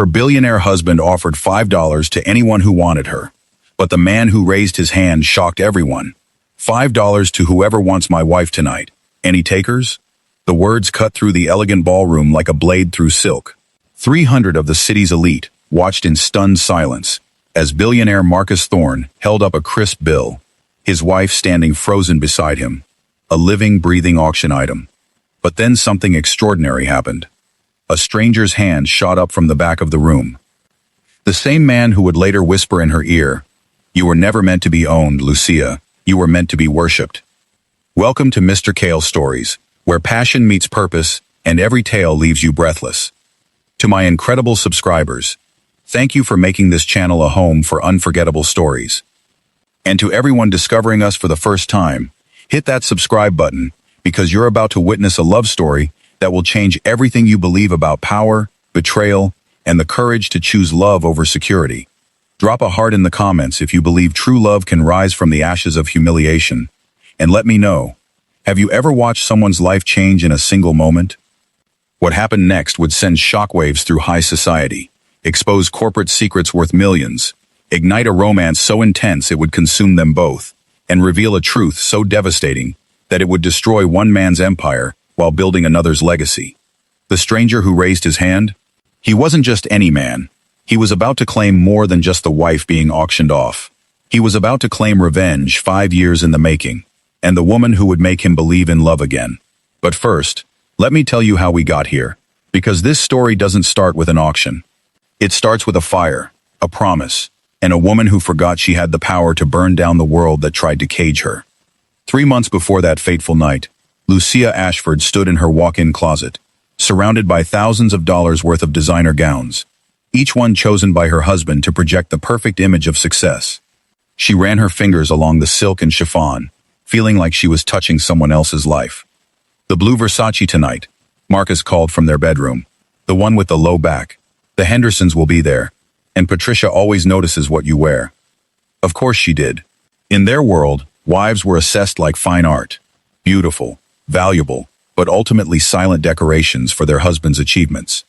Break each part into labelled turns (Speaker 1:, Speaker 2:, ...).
Speaker 1: Her billionaire husband offered $5 to anyone who wanted her. But the man who raised his hand shocked everyone. $5 to whoever wants my wife tonight. Any takers? The words cut through the elegant ballroom like a blade through silk. 300 of the city's elite watched in stunned silence as billionaire Marcus Thorne held up a crisp bill, his wife standing frozen beside him. A living, breathing auction item. But then something extraordinary happened. A stranger's hand shot up from the back of the room. The same man who would later whisper in her ear, "You were never meant to be owned, Lucia. You were meant to be worshipped." Welcome to Mr. Cael Stories, where passion meets purpose and every tale leaves you breathless. To my incredible subscribers, thank you for making this channel a home for unforgettable stories. And to everyone discovering us for the first time, hit that subscribe button because you're about to witness a love story that will change everything you believe about power, betrayal, and the courage to choose love over security. Drop a heart in the comments if you believe true love can rise from the ashes of humiliation. And let me know, have you ever watched someone's life change in a single moment? What happened next would send shockwaves through high society, expose corporate secrets worth millions, ignite a romance so intense it would consume them both, and reveal a truth so devastating that it would destroy one man's empire while building another's legacy. The stranger who raised his hand? He wasn't just any man. He was about to claim more than just the wife being auctioned off. He was about to claim revenge 5 years in the making, and the woman who would make him believe in love again. But first, let me tell you how we got here, because this story doesn't start with an auction. It starts with a fire, a promise, and a woman who forgot she had the power to burn down the world that tried to cage her. 3 months before that fateful night, Lucia Ashford stood in her walk-in closet, surrounded by thousands of dollars worth of designer gowns, each one chosen by her husband to project the perfect image of success. She ran her fingers along the silk and chiffon, feeling like she was touching someone else's life. "The blue Versace tonight," Marcus called from their bedroom. "The one with the low back. The Hendersons will be there, and Patricia always notices what you wear." Of course she did. In their world, wives were assessed like fine art. Beautiful, valuable, but ultimately silent decorations for their husband's achievements.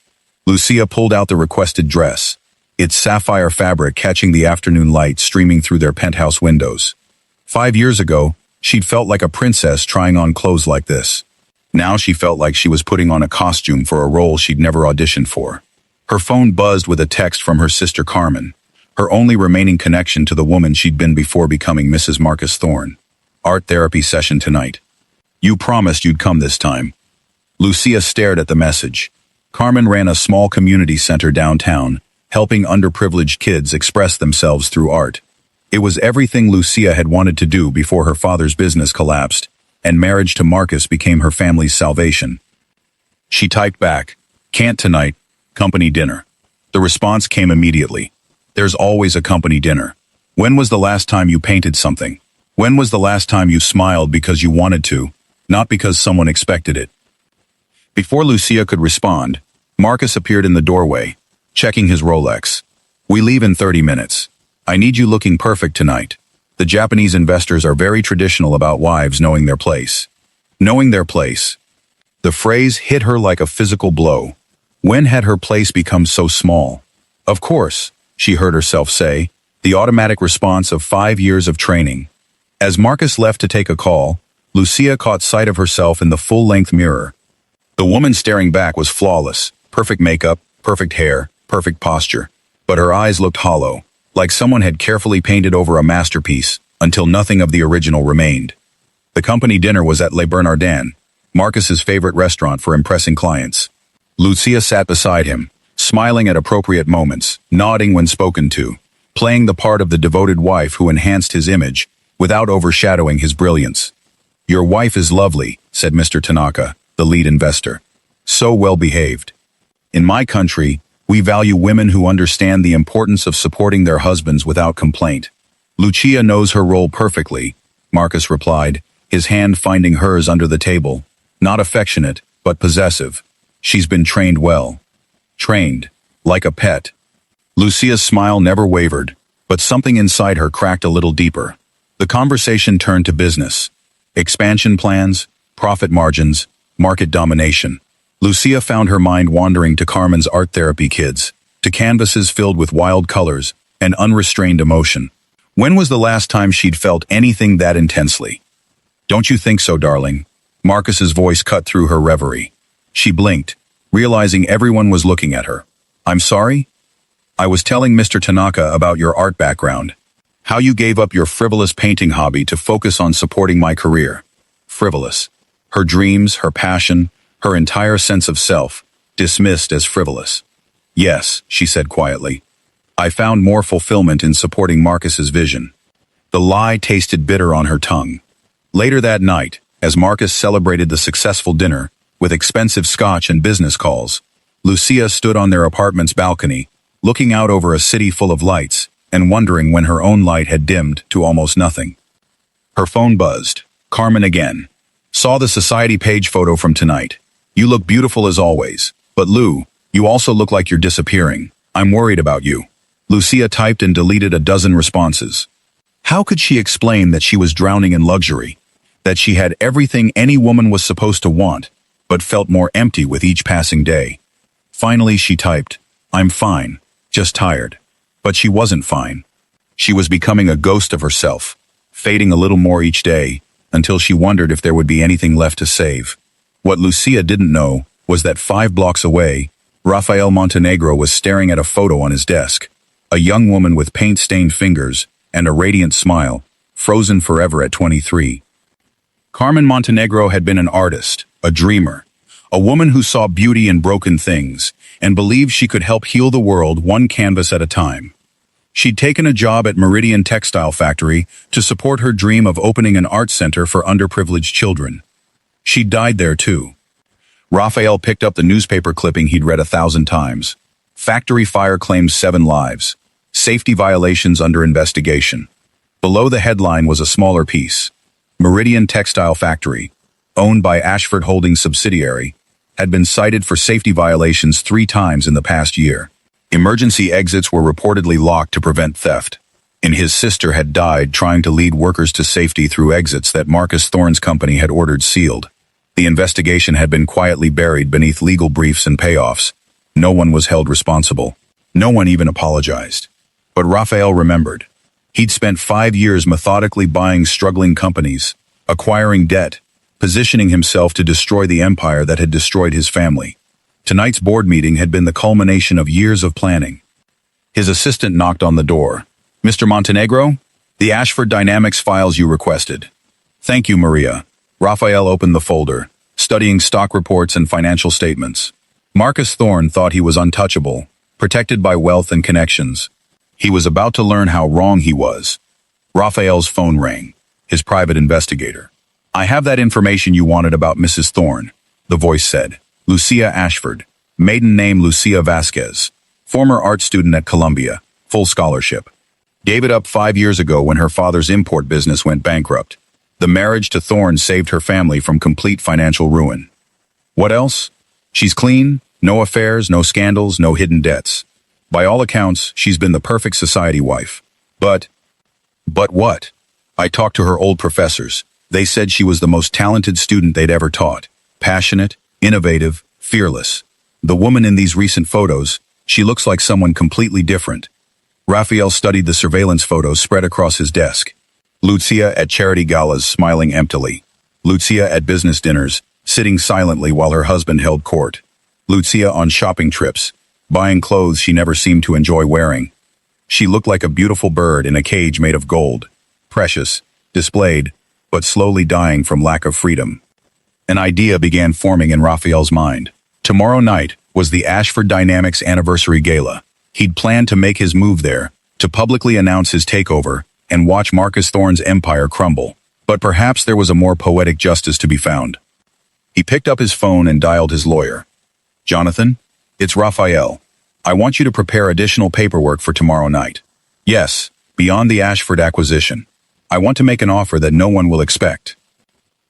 Speaker 1: Lucia pulled out the requested dress, its sapphire fabric catching the afternoon light streaming through their penthouse windows. 5 years ago, she'd felt like a princess trying on clothes like this. Now she felt like she was putting on a costume for a role she'd never auditioned for. Her phone buzzed with a text from her sister Carmen, her only remaining connection to the woman she'd been before becoming Mrs. Marcus Thorne. "Art therapy session tonight. You promised you'd come this time." Lucia stared at the message. Carmen ran a small community center downtown, helping underprivileged kids express themselves through art. It was everything Lucia had wanted to do before her father's business collapsed, and marriage to Marcus became her family's salvation. She typed back, "Can't tonight, company dinner." The response came immediately. "There's always a company dinner. When was the last time you painted something? When was the last time you smiled because you wanted to, not because someone expected it?" Before Lucia could respond, Marcus appeared in the doorway, checking his Rolex. "We leave in 30 minutes. I need you looking perfect tonight." The Japanese investors are very traditional about wives knowing their place. Knowing their place. The phrase hit her like a physical blow. When had her place become so small? "Of course," she heard herself say, the automatic response of 5 years of training. As Marcus left to take a call, Lucia caught sight of herself in the full-length mirror. The woman staring back was flawless, perfect makeup, perfect hair, perfect posture. But her eyes looked hollow, like someone had carefully painted over a masterpiece, until nothing of the original remained. The company dinner was at Le Bernardin, Marcus's favorite restaurant for impressing clients. Lucia sat beside him, smiling at appropriate moments, nodding when spoken to, playing the part of the devoted wife who enhanced his image, without overshadowing his brilliance. "Your wife is lovely," said Mr. Tanaka, the lead investor. "So well behaved. In my country, we value women who understand the importance of supporting their husbands without complaint." "Lucia knows her role perfectly," Marcus replied, his hand finding hers under the table. "Not affectionate, but possessive. She's been trained well." Trained, like a pet. Lucia's smile never wavered, but something inside her cracked a little deeper. The conversation turned to business. Expansion plans, profit margins, market domination. Lucia found her mind wandering to Carmen's art therapy kids, to canvases filled with wild colors and unrestrained emotion. When was the last time she'd felt anything that intensely? Don't you think so, darling? Marcus's voice cut through her reverie. She blinked, realizing everyone was looking at her. I'm sorry? I was telling Mr. Tanaka about your art background. How you gave up your frivolous painting hobby to focus on supporting my career. Frivolous. Her dreams, her passion, her entire sense of self, dismissed as frivolous. Yes, she said quietly. I found more fulfillment in supporting Marcus's vision. The lie tasted bitter on her tongue. Later that night, as Marcus celebrated the successful dinner, with expensive scotch and business calls, Lucia stood on their apartment's balcony, looking out over a city full of lights, and wondering when her own light had dimmed to almost nothing. Her phone buzzed. Carmen again. Saw the society page photo from tonight. You look beautiful as always. But Lou, you also look like you're disappearing. I'm worried about you. Lucia typed and deleted a dozen responses. How could she explain that she was drowning in luxury? That she had everything any woman was supposed to want, but felt more empty with each passing day? Finally, she typed, I'm fine, just tired. But she wasn't fine. She was becoming a ghost of herself, fading a little more each day, until she wondered if there would be anything left to save. What Lucia didn't know was that 5 blocks away, Rafael Montenegro was staring at a photo on his desk. A young woman with paint-stained fingers and a radiant smile, frozen forever at 23. Carmen Montenegro had been an artist, a dreamer, a woman who saw beauty in broken things and believed she could help heal the world one canvas at a time. She'd taken a job at Meridian Textile Factory to support her dream of opening an art center for underprivileged children. She died there too. Rafael picked up the newspaper clipping he'd read 1,000 times. Factory fire claims 7 lives. Safety violations under investigation. Below the headline was a smaller piece. Meridian Textile Factory, owned by Ashford Holdings subsidiary, had been cited for safety violations 3 times in the past year. Emergency exits were reportedly locked to prevent theft, and his sister had died trying to lead workers to safety through exits that Marcus Thorne's company had ordered sealed. The investigation had been quietly buried beneath legal briefs and payoffs. No one was held responsible. No one even apologized. But Rafael remembered. He'd spent 5 years methodically buying struggling companies, acquiring debt, positioning himself to destroy the empire that had destroyed his family. Tonight's board meeting had been the culmination of years of planning. His assistant knocked on the door. Mr. Montenegro? The Ashford Dynamics files you requested. Thank you, Maria. Rafael opened the folder, studying stock reports and financial statements. Marcus Thorne thought he was untouchable, protected by wealth and connections. He was about to learn how wrong he was. Rafael's phone rang, his private investigator. I have that information you wanted about Mrs. Thorne, the voice said. Lucia Ashford, maiden name Lucia Vasquez, former art student at Columbia, full scholarship. Gave it up 5 years ago when her father's import business went bankrupt. The marriage to Thorne saved her family from complete financial ruin. What else? She's clean, no affairs, no scandals, no hidden debts. By all accounts, she's been the perfect society wife. But what? I talked to her old professors. They said she was the most talented student they'd ever taught. Passionate, innovative, fearless. The woman in these recent photos, she looks like someone completely different. Rafael studied the surveillance photos spread across his desk. Lucia at charity galas smiling emptily. Lucia at business dinners, sitting silently while her husband held court. Lucia on shopping trips, buying clothes she never seemed to enjoy wearing. She looked like a beautiful bird in a cage made of gold. Precious, displayed, but slowly dying from lack of freedom. An idea began forming in Rafael's mind. Tomorrow night was the Ashford Dynamics anniversary gala. He'd planned to make his move there, to publicly announce his takeover, and watch Marcus Thorne's empire crumble. But perhaps there was a more poetic justice to be found. He picked up his phone and dialed his lawyer. Jonathan, it's Rafael. I want you to prepare additional paperwork for tomorrow night. Yes, beyond the Ashford acquisition. I want to make an offer that no one will expect.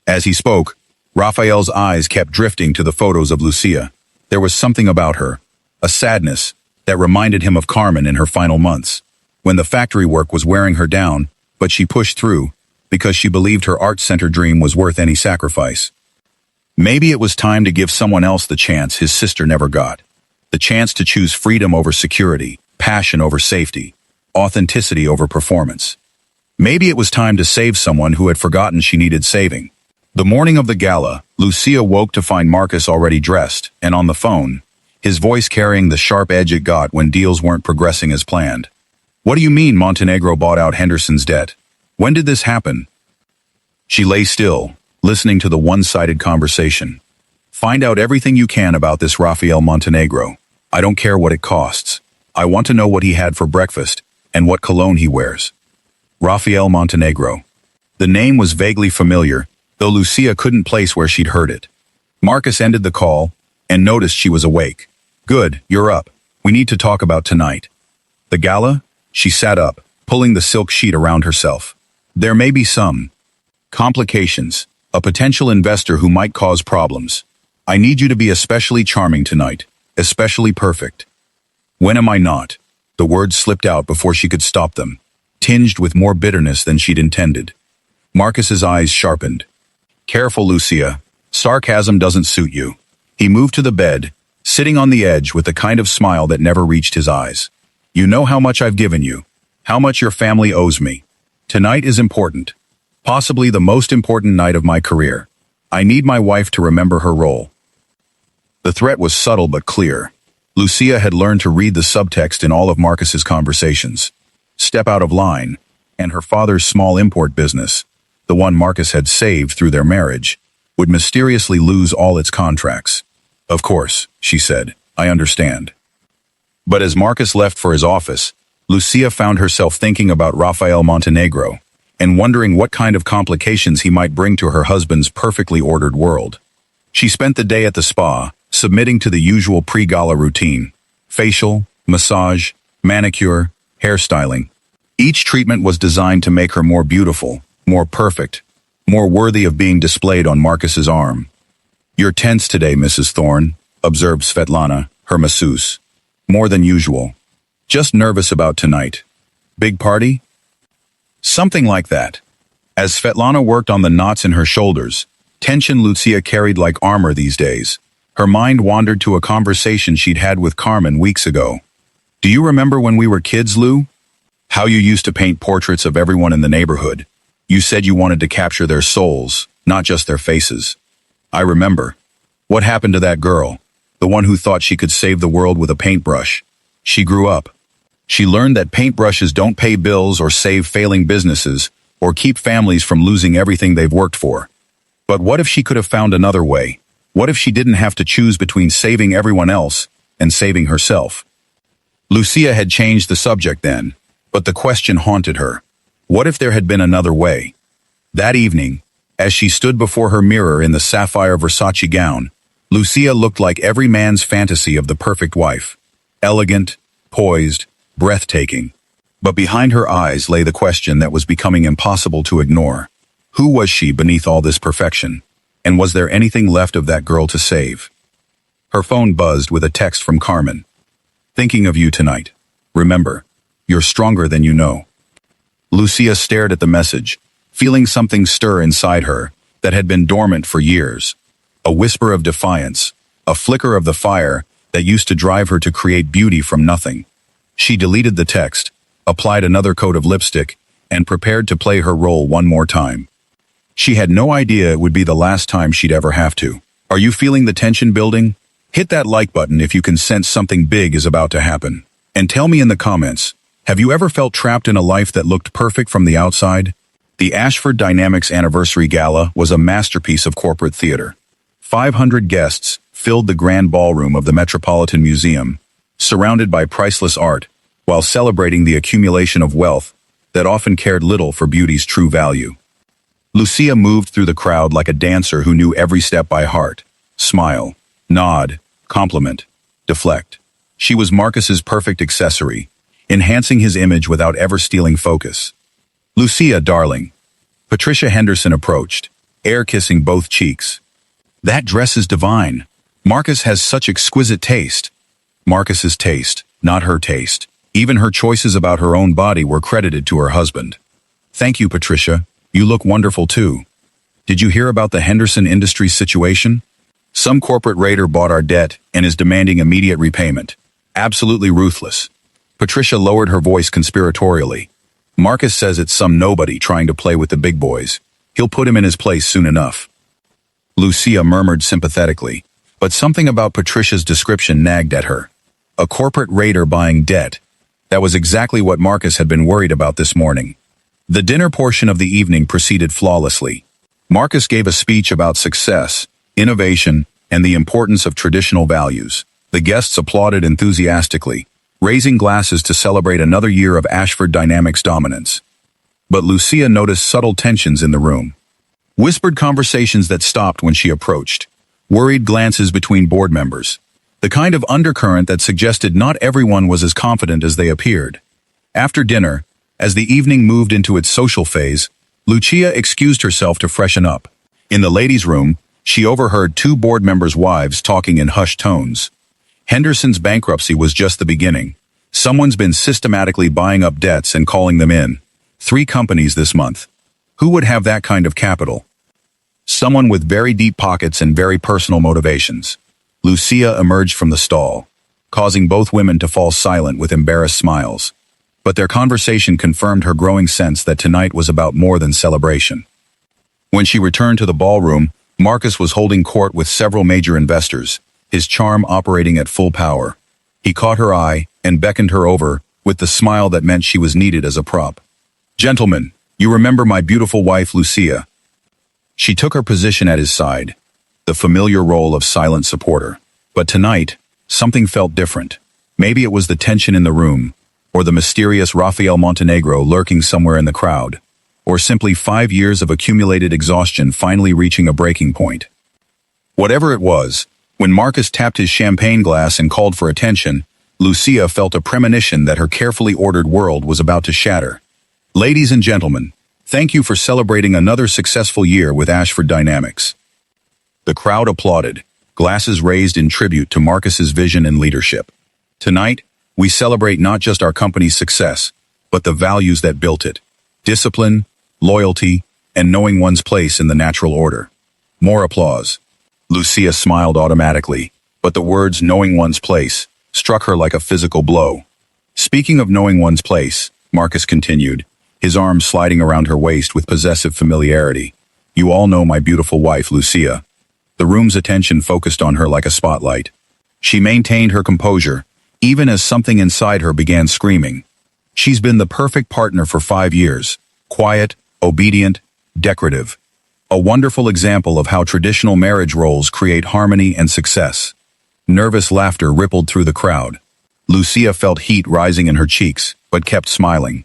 Speaker 1: As he spoke, Rafael's eyes kept drifting to the photos of Lucia. There was something about her, a sadness, that reminded him of Carmen in her final months, when the factory work was wearing her down, but she pushed through, because she believed her art center dream was worth any sacrifice. Maybe it was time to give someone else the chance his sister never got. The chance to choose freedom over security, passion over safety, authenticity over performance. Maybe it was time to save someone who had forgotten she needed saving. The morning of the gala, Lucia woke to find Marcus already dressed, and on the phone, his voice carrying the sharp edge it got when deals weren't progressing as planned. "What do you mean Montenegro bought out Henderson's debt? When did this happen?" She lay still, listening to the one-sided conversation. "Find out everything you can about this Rafael Montenegro. I don't care what it costs. I want to know what he had for breakfast and what cologne he wears." Rafael Montenegro. The name was vaguely familiar, though Lucia couldn't place where she'd heard it. Marcus ended the call and noticed she was awake. "Good, you're up. We need to talk about tonight." "The gala?" She sat up, pulling the silk sheet around herself. "There may be some complications, a potential investor who might cause problems. I need you to be especially charming tonight, especially perfect." "When am I not?" The words slipped out before she could stop them, tinged with more bitterness than she'd intended. Marcus's eyes sharpened. "Careful, Lucia. Sarcasm doesn't suit you." He moved to the bed, sitting on the edge with the kind of smile that never reached his eyes. "You know how much I've given you, how much your family owes me. Tonight is important, possibly the most important night of my career. I need my wife to remember her role." The threat was subtle but clear. Lucia had learned to read the subtext in all of Marcus's conversations. Step out of line, and her father's small import business, the one Marcus had saved through their marriage, would mysteriously lose all its contracts. "Of course," she said, "I understand." But as Marcus left for his office, Lucia found herself thinking about Rafael Montenegro and wondering what kind of complications he might bring to her husband's perfectly ordered world. She spent the day at the spa, submitting to the usual pre-gala routine: facial, massage, manicure, hairstyling. Each treatment was designed to make her more beautiful, more perfect, more worthy of being displayed on Marcus's arm. "You're tense today, Mrs. Thorne," observed Svetlana, her masseuse. "More than usual. Just nervous about tonight. Big party?" Something like that. As Svetlana worked on the knots in her shoulders, tension Lucia carried like armor these days. Her mind wandered to a conversation she'd had with Carmen weeks ago. "Do you remember when we were kids, Lou? How you used to paint portraits of everyone in the neighborhood? You said you wanted to capture their souls, not just their faces." "I remember. What happened to that girl? The one who thought she could save the world with a paintbrush. She grew up. She learned that paintbrushes don't pay bills or save failing businesses or keep families from losing everything they've worked for. But what if she could have found another way? What if she didn't have to choose between saving everyone else and saving herself?" Lucia had changed the subject then, but the question haunted her. What if there had been another way? That evening, as she stood before her mirror in the sapphire Versace gown, Lucia looked like every man's fantasy of the perfect wife. Elegant, poised, breathtaking. But behind her eyes lay the question that was becoming impossible to ignore. Who was she beneath all this perfection? And was there anything left of that girl to save? Her phone buzzed with a text from Carmen. "Thinking of you tonight. Remember, you're stronger than you know." Lucia stared at the message, feeling something stir inside her that had been dormant for years. A whisper of defiance, a flicker of the fire that used to drive her to create beauty from nothing. She deleted the text, applied another coat of lipstick, and prepared to play her role one more time. She had no idea it would be the last time she'd ever have to. Are you feeling the tension building? Hit that like button if you can sense something big is about to happen. And tell me in the comments, have you ever felt trapped in a life that looked perfect from the outside? The Ashford Dynamics Anniversary Gala was a masterpiece of corporate theater. 500 guests filled the grand ballroom of the Metropolitan Museum, surrounded by priceless art, while celebrating the accumulation of wealth that often cared little for beauty's true value. Lucia moved through the crowd like a dancer who knew every step by heart. Smile, nod, compliment, deflect. She was Marcus's perfect accessory, enhancing his image without ever stealing focus. "Lucia, darling." Patricia Henderson approached, air-kissing both cheeks. "That dress is divine. Marcus has such exquisite taste." Marcus's taste, not her taste. Even her choices about her own body were credited to her husband. "Thank you, Patricia. You look wonderful too. Did you hear about the Henderson Industries situation?" Some corporate raider bought our debt and is demanding immediate repayment. Absolutely ruthless. Patricia lowered her voice conspiratorially. Marcus says it's some nobody trying to play with the big boys. He'll put him in his place soon enough. Lucia murmured sympathetically, but something about Patricia's description nagged at her. A corporate raider buying debt. That was exactly what Marcus had been worried about this morning. The dinner portion of the evening proceeded flawlessly. Marcus gave a speech about success, innovation, and the importance of traditional values. The guests applauded enthusiastically, raising glasses to celebrate another year of Ashford Dynamics dominance. But Lucia noticed subtle tensions in the room. Whispered conversations that stopped when she approached. Worried glances between board members. The kind of undercurrent that suggested not everyone was as confident as they appeared. After dinner, as the evening moved into its social phase, Lucia excused herself to freshen up. In the ladies' room, she overheard two board members' wives talking in hushed tones. Henderson's bankruptcy was just the beginning. Someone's been systematically buying up debts and calling them in. 3 companies this month. Who would have that kind of capital? Someone with very deep pockets and very personal motivations. Lucia emerged from the stall, causing both women to fall silent with embarrassed smiles. But their conversation confirmed her growing sense that tonight was about more than celebration. When she returned to the ballroom, Marcus was holding court with several major investors, his charm operating at full power. He caught her eye and beckoned her over with the smile that meant she was needed as a prop. "Gentlemen, you remember my beautiful wife, Lucia." She took her position at his side, the familiar role of silent supporter. But tonight, something felt different. Maybe it was the tension in the room, or the mysterious Rafael Montenegro lurking somewhere in the crowd, or simply 5 years of accumulated exhaustion finally reaching a breaking point. Whatever it was, when Marcus tapped his champagne glass and called for attention, Lucia felt a premonition that her carefully ordered world was about to shatter. "Ladies and gentlemen, thank you for celebrating another successful year with Ashford Dynamics." The crowd applauded, glasses raised in tribute to Marcus's vision and leadership. "Tonight, we celebrate not just our company's success, but the values that built it. Discipline, loyalty, and knowing one's place in the natural order." More applause. Lucia smiled automatically, but the words "knowing one's place" struck her like a physical blow. "Speaking of knowing one's place," Marcus continued, his arms sliding around her waist with possessive familiarity, "you all know my beautiful wife, Lucia." The room's attention focused on her like a spotlight. She maintained her composure, even as something inside her began screaming. She's been the perfect partner for 5 years. Quiet, obedient, decorative. A wonderful example of how traditional marriage roles create harmony and success. Nervous laughter rippled through the crowd. Lucia felt heat rising in her cheeks, but kept smiling.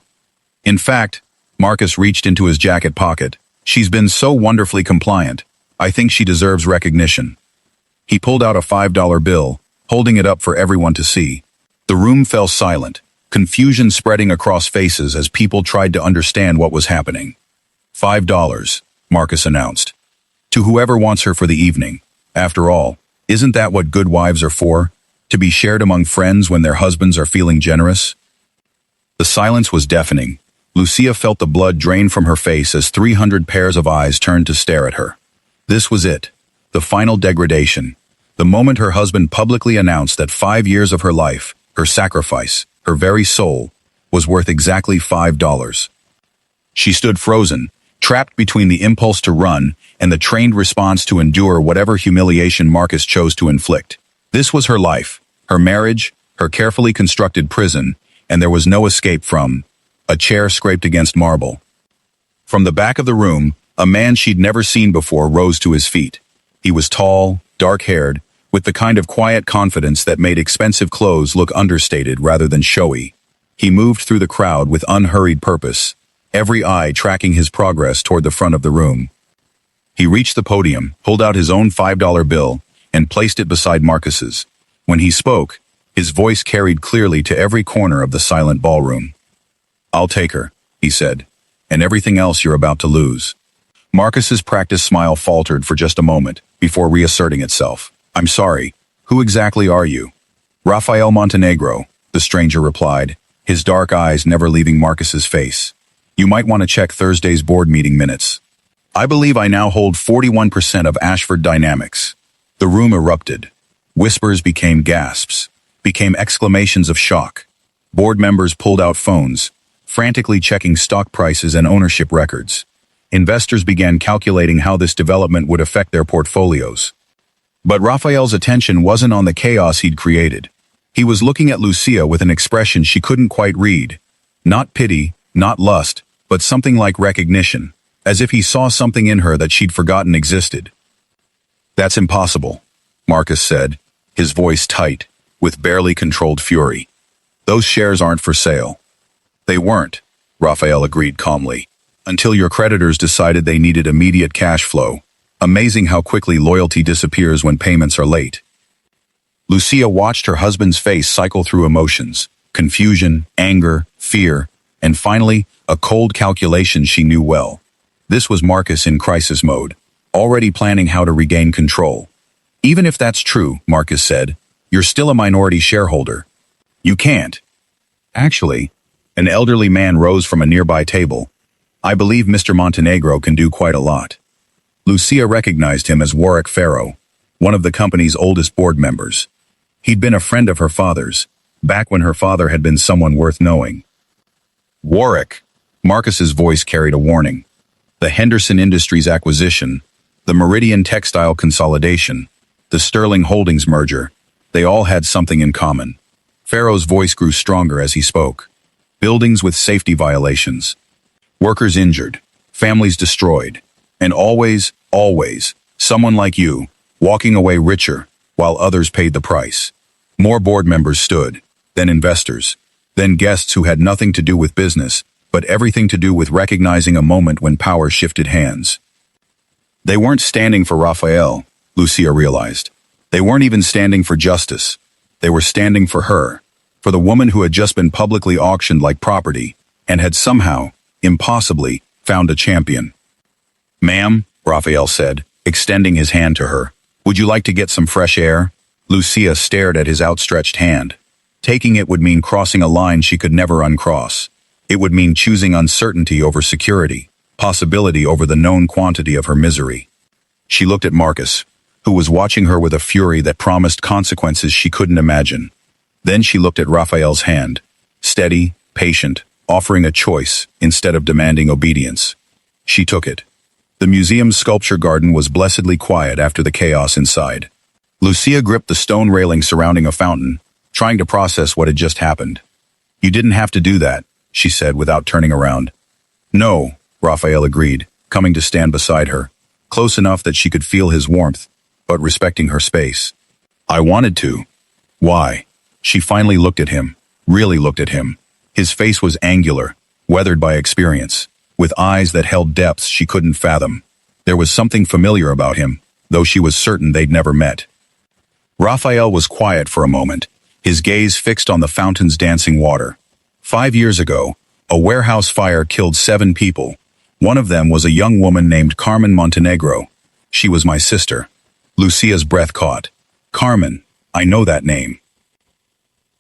Speaker 1: In fact, Marcus reached into his jacket pocket. "She's been so wonderfully compliant. I think she deserves recognition." He pulled out a $5 bill, holding it up for everyone to see. The room fell silent, confusion spreading across faces as people tried to understand what was happening. $5, Marcus announced. "To whoever wants her for the evening. After all, isn't that what good wives are for? To be shared among friends when their husbands are feeling generous?" The silence was deafening. Lucia felt the blood drain from her face as 300 pairs of eyes turned to stare at her. This was it, the final degradation. The moment her husband publicly announced that 5 years of her life, her sacrifice, her very soul, was worth exactly $5. She stood frozen, trapped between the impulse to run and the trained response to endure whatever humiliation Marcus chose to inflict. This was her life, her marriage, her carefully constructed prison, and there was no escape from a chair scraped against marble. From the back of the room, a man she'd never seen before rose to his feet. He was tall, dark-haired, with the kind of quiet confidence that made expensive clothes look understated rather than showy. He moved through the crowd with unhurried purpose, every eye tracking his progress toward the front of the room. He reached the podium, pulled out his own $5 bill, and placed it beside Marcus's. When he spoke, his voice carried clearly to every corner of the silent ballroom. "I'll take her," he said, "and everything else you're about to lose." Marcus's practiced smile faltered for just a moment, before reasserting itself. "I'm sorry, who exactly are you?" "Rafael Montenegro," the stranger replied, his dark eyes never leaving Marcus's face. "You might want to check Thursday's board meeting minutes. I believe I now hold 41% of Ashford Dynamics." The room erupted. Whispers became gasps, became exclamations of shock. Board members pulled out phones, frantically checking stock prices and ownership records. Investors began calculating how this development would affect their portfolios. But Raphael's attention wasn't on the chaos he'd created. He was looking at Lucia with an expression she couldn't quite read. Not pity, not lust, but something like recognition, as if he saw something in her that she'd forgotten existed. "That's impossible," Marcus said, his voice tight, with barely controlled fury. "Those shares aren't for sale." "They weren't," Raphael agreed calmly, "until your creditors decided they needed immediate cash flow. Amazing how quickly loyalty disappears when payments are late." Lucia watched her husband's face cycle through emotions, confusion, anger, fear, and finally, a cold calculation she knew well. This was Marcus in crisis mode, already planning how to regain control. "Even if that's true," Marcus said, "you're still a minority shareholder. You can't." "Actually," an elderly man rose from a nearby table, "I believe Mr. Montenegro can do quite a lot." Lucia recognized him as Warwick Farrow, one of the company's oldest board members. He'd been a friend of her father's, back when her father had been someone worth knowing. "Warwick," Marcus's voice carried a warning. "The Henderson Industries acquisition, the Meridian Textile consolidation, the Sterling Holdings merger, they all had something in common." Farrow's voice grew stronger as he spoke. Buildings with safety violations, workers injured, families destroyed, and always, someone like you, walking away richer, while others paid the price. More board members stood, then investors, then guests who had nothing to do with business, but everything to do with recognizing a moment when power shifted hands. They weren't standing for Raphael, Lucia realized. They weren't even standing for justice. They were standing for her, for the woman who had just been publicly auctioned like property, and had somehow, impossibly, found a champion. "Ma'am," Raphael said, extending his hand to her, "would you like to get some fresh air?" Lucia stared at his outstretched hand. Taking it would mean crossing a line she could never uncross. It would mean choosing uncertainty over security, possibility over the known quantity of her misery. She looked at Marcus, who was watching her with a fury that promised consequences she couldn't imagine. Then she looked at Raphael's hand, steady, patient, offering a choice instead of demanding obedience. She took it. The museum's sculpture garden was blessedly quiet after the chaos inside. Lucia gripped the stone railing surrounding a fountain, trying to process what had just happened. "You didn't have to do that," she said without turning around. "No," Raphael agreed, coming to stand beside her, close enough that she could feel his warmth, but respecting her space. "I wanted to." "Why?" She finally looked at him, really looked at him. His face was angular, weathered by experience, with eyes that held depths she couldn't fathom. There was something familiar about him, though she was certain they'd never met. Raphael was quiet for a moment, his gaze fixed on the fountain's dancing water. 5 years ago, a warehouse fire killed 7 people. One of them was a young woman named Carmen Montenegro. She was my sister. Lucia's breath caught. "Carmen, I know that name."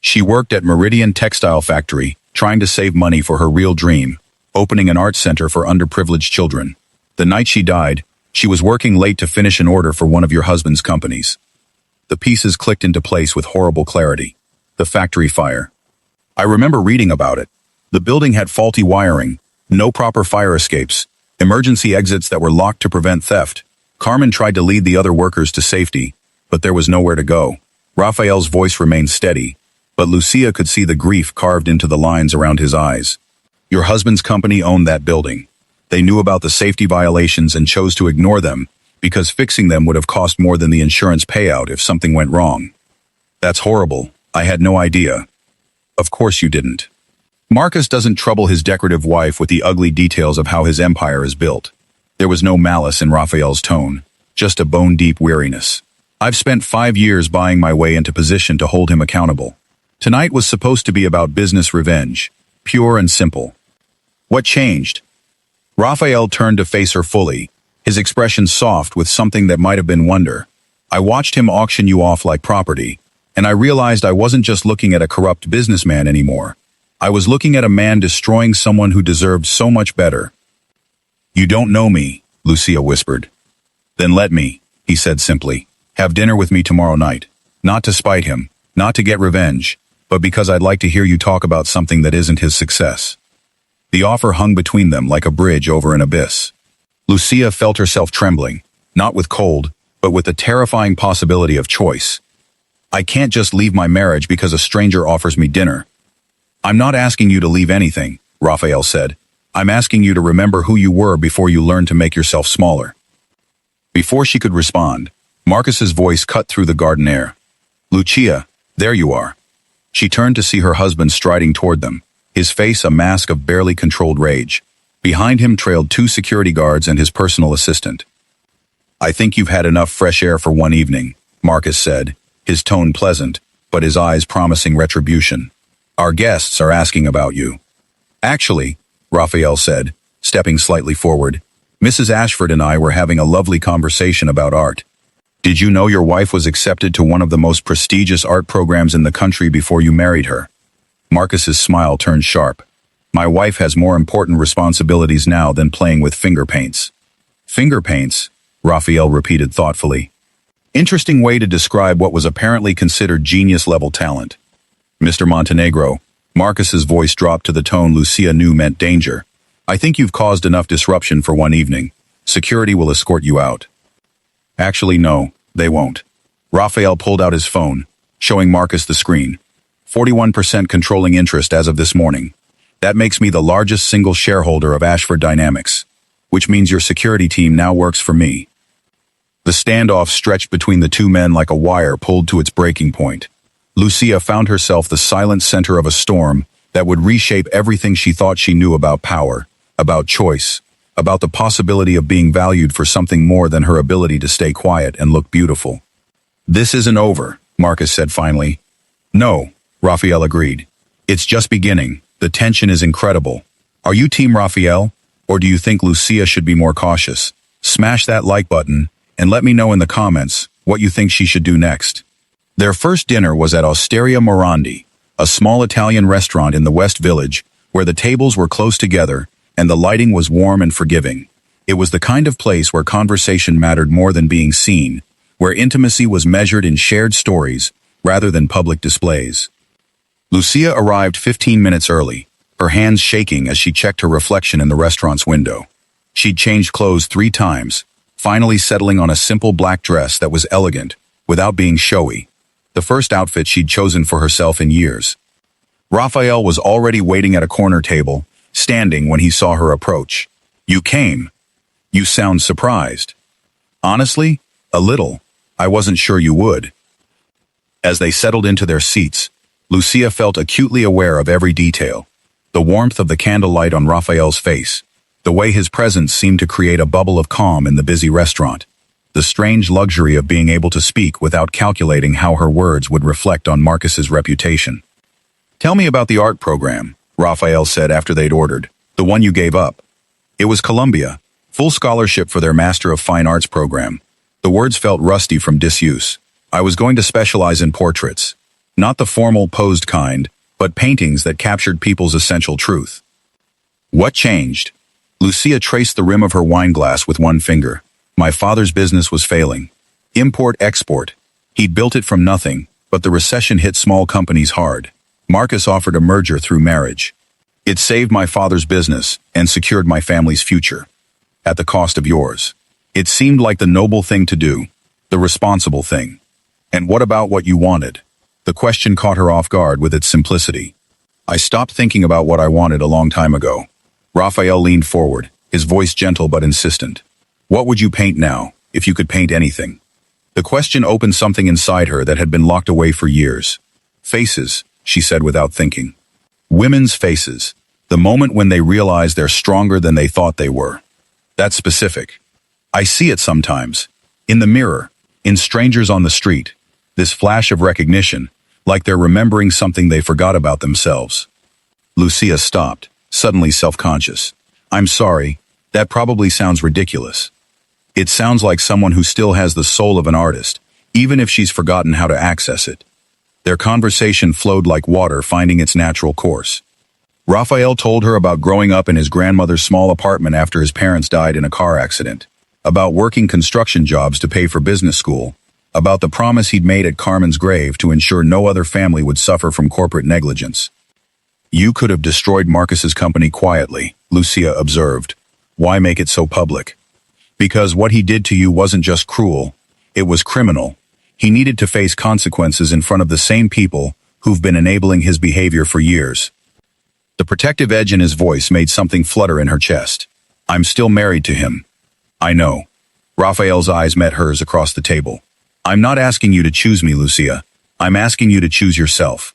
Speaker 1: She worked at Meridian Textile Factory, trying to save money for her real dream, opening an art center for underprivileged children. The night she died, she was working late to finish an order for one of your husband's companies. The pieces clicked into place with horrible clarity. The factory fire. I remember reading about it. The building had faulty wiring, no proper fire escapes, emergency exits that were locked to prevent theft. Carmen tried to lead the other workers to safety, but there was nowhere to go. Raphael's voice remained steady, but Lucia could see the grief carved into the lines around his eyes. Your husband's company owned that building. They knew about the safety violations and chose to ignore them, because fixing them would have cost more than the insurance payout if something went wrong. That's horrible. I had no idea. Of course you didn't. Marcus doesn't trouble his decorative wife with the ugly details of how his empire is built. There was no malice in Raphael's tone, just a bone-deep weariness. I've spent 5 years buying my way into position to hold him accountable. Tonight was supposed to be about business revenge, pure and simple. What changed? Raphael turned to face her fully, his expression soft with something that might have been wonder. I watched him auction you off like property, and I realized I wasn't just looking at a corrupt businessman anymore. I was looking at a man destroying someone who deserved so much better. You don't know me, Lucia whispered. Then let me, he said simply, Have dinner with me tomorrow night. Not to spite him, not to get revenge, but because I'd like to hear you talk about something that isn't his success. The offer hung between them like a bridge over an abyss. Lucia felt herself trembling, not with cold, but with the terrifying possibility of choice. I can't just leave my marriage because a stranger offers me dinner. I'm not asking you to leave anything, Raphael said. I'm asking you to remember who you were before you learned to make yourself smaller. Before she could respond, Marcus's voice cut through the garden air. Lucia, there you are. She turned to see her husband striding toward them, his face a mask of barely controlled rage. Behind him trailed 2 security guards and his personal assistant. I think you've had enough fresh air for one evening, Marcus said, his tone pleasant, but his eyes promising retribution. Our guests are asking about you. Actually, Raphael said, stepping slightly forward, Mrs. Ashford and I were having a lovely conversation about art. Did you know your wife was accepted to one of the most prestigious art programs in the country before you married her? Marcus's smile turned sharp. My wife has more important responsibilities now than playing with finger paints. Finger paints? Raphael repeated thoughtfully. Interesting way to describe what was apparently considered genius-level talent. Mr. Montenegro, Marcus's voice dropped to the tone Lucia knew meant danger. I think you've caused enough disruption for one evening. Security will escort you out. Actually, no, they won't. Raphael pulled out his phone, showing Marcus the screen. 41% controlling interest as of this morning. That makes me the largest single shareholder of Ashford Dynamics, which means your security team now works for me. The standoff stretched between the 2 men like a wire pulled to its breaking point. Lucia found herself the silent center of a storm that would reshape everything she thought she knew about power, about choice, about the possibility of being valued for something more than her ability to stay quiet and look beautiful. This isn't over, Marcus said finally. No, Raphael agreed. It's just beginning. The tension is incredible. Are you Team Raphael, or do you think Lucia should be more cautious? Smash that like button, and let me know in the comments what you think she should do next. Their first dinner was at Osteria Morandi, a small Italian restaurant in the West Village, where the tables were close together and the lighting was warm and forgiving. It was the kind of place where conversation mattered more than being seen, where intimacy was measured in shared stories rather than public displays. Lucia arrived 15 minutes early, her hands shaking as she checked her reflection in the restaurant's window. She'd changed clothes 3 times, finally settling on a simple black dress that was elegant, without being showy. The first outfit she'd chosen for herself in years. Raphael was already waiting at a corner table, standing when he saw her approach. You came. You sound surprised. Honestly, a little. I wasn't sure you would. As they settled into their seats, Lucia felt acutely aware of every detail. The warmth of the candlelight on Raphael's face, the way his presence seemed to create a bubble of calm in the busy restaurant, the strange luxury of being able to speak without calculating how her words would reflect on Marcus's reputation. Tell me about the art program, Raphael said after they'd ordered. The one you gave up. It was Columbia, full scholarship for their Master of Fine Arts program. The words felt rusty from disuse. I was going to specialize in portraits. Not the formal, posed kind, but paintings that captured people's essential truth. What changed? Lucia traced the rim of her wine glass with one finger. My father's business was failing. Import-export. He'd built it from nothing, but the recession hit small companies hard. Marcus offered a merger through marriage. It saved my father's business and secured my family's future. At the cost of yours. It seemed like the noble thing to do, the responsible thing. And what about what you wanted? The question caught her off guard with its simplicity. I stopped thinking about what I wanted a long time ago. Raphael leaned forward, his voice gentle but insistent. What would you paint now, if you could paint anything? The question opened something inside her that had been locked away for years. Faces, she said without thinking. Women's faces. The moment when they realize they're stronger than they thought they were. That's specific. I see it sometimes. In the mirror, in strangers on the street. This flash of recognition, like they're remembering something they forgot about themselves. Lucia stopped, suddenly self-conscious. I'm sorry, that probably sounds ridiculous. It sounds like someone who still has the soul of an artist, even if she's forgotten how to access it. Their conversation flowed like water finding its natural course. Raphael told her about growing up in his grandmother's small apartment after his parents died in a car accident, about working construction jobs to pay for business school, about the promise he'd made at Carmen's grave to ensure no other family would suffer from corporate negligence. You could have destroyed Marcus's company quietly, Lucia observed. Why make it so public? Because what he did to you wasn't just cruel, it was criminal. He needed to face consequences in front of the same people who've been enabling his behavior for years. The protective edge in his voice made something flutter in her chest. I'm still married to him. I know. Raphael's eyes met hers across the table. I'm not asking you to choose me, Lucia. I'm asking you to choose yourself.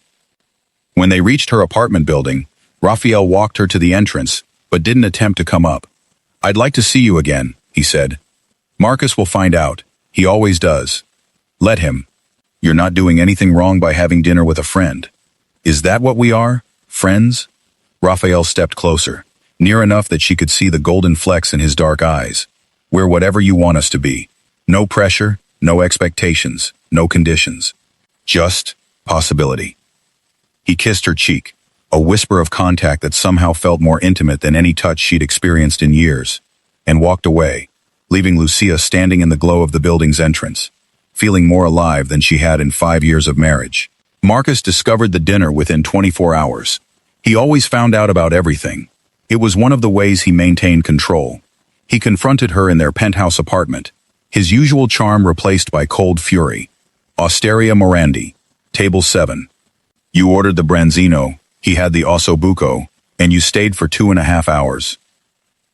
Speaker 1: When they reached her apartment building, Raphael walked her to the entrance, but didn't attempt to come up. I'd like to see you again, he said. Marcus will find out. He always does. Let him. You're not doing anything wrong by having dinner with a friend. Is that what we are? Friends? Raphael stepped closer, near enough that she could see the golden flecks in his dark eyes. We're whatever you want us to be. No pressure, no expectations, no conditions. Just possibility. He kissed her cheek, a whisper of contact that somehow felt more intimate than any touch she'd experienced in years, and walked away, leaving Lucia standing in the glow of the building's entrance, feeling more alive than she had in 5 years of marriage. Marcus discovered the dinner within 24 hours. He always found out about everything. It was one of the ways he maintained control. He confronted her in their penthouse apartment, his usual charm replaced by cold fury. Osteria Morandi, table 7. You ordered the branzino, he had the ossobuco, and you stayed for 2.5 hours.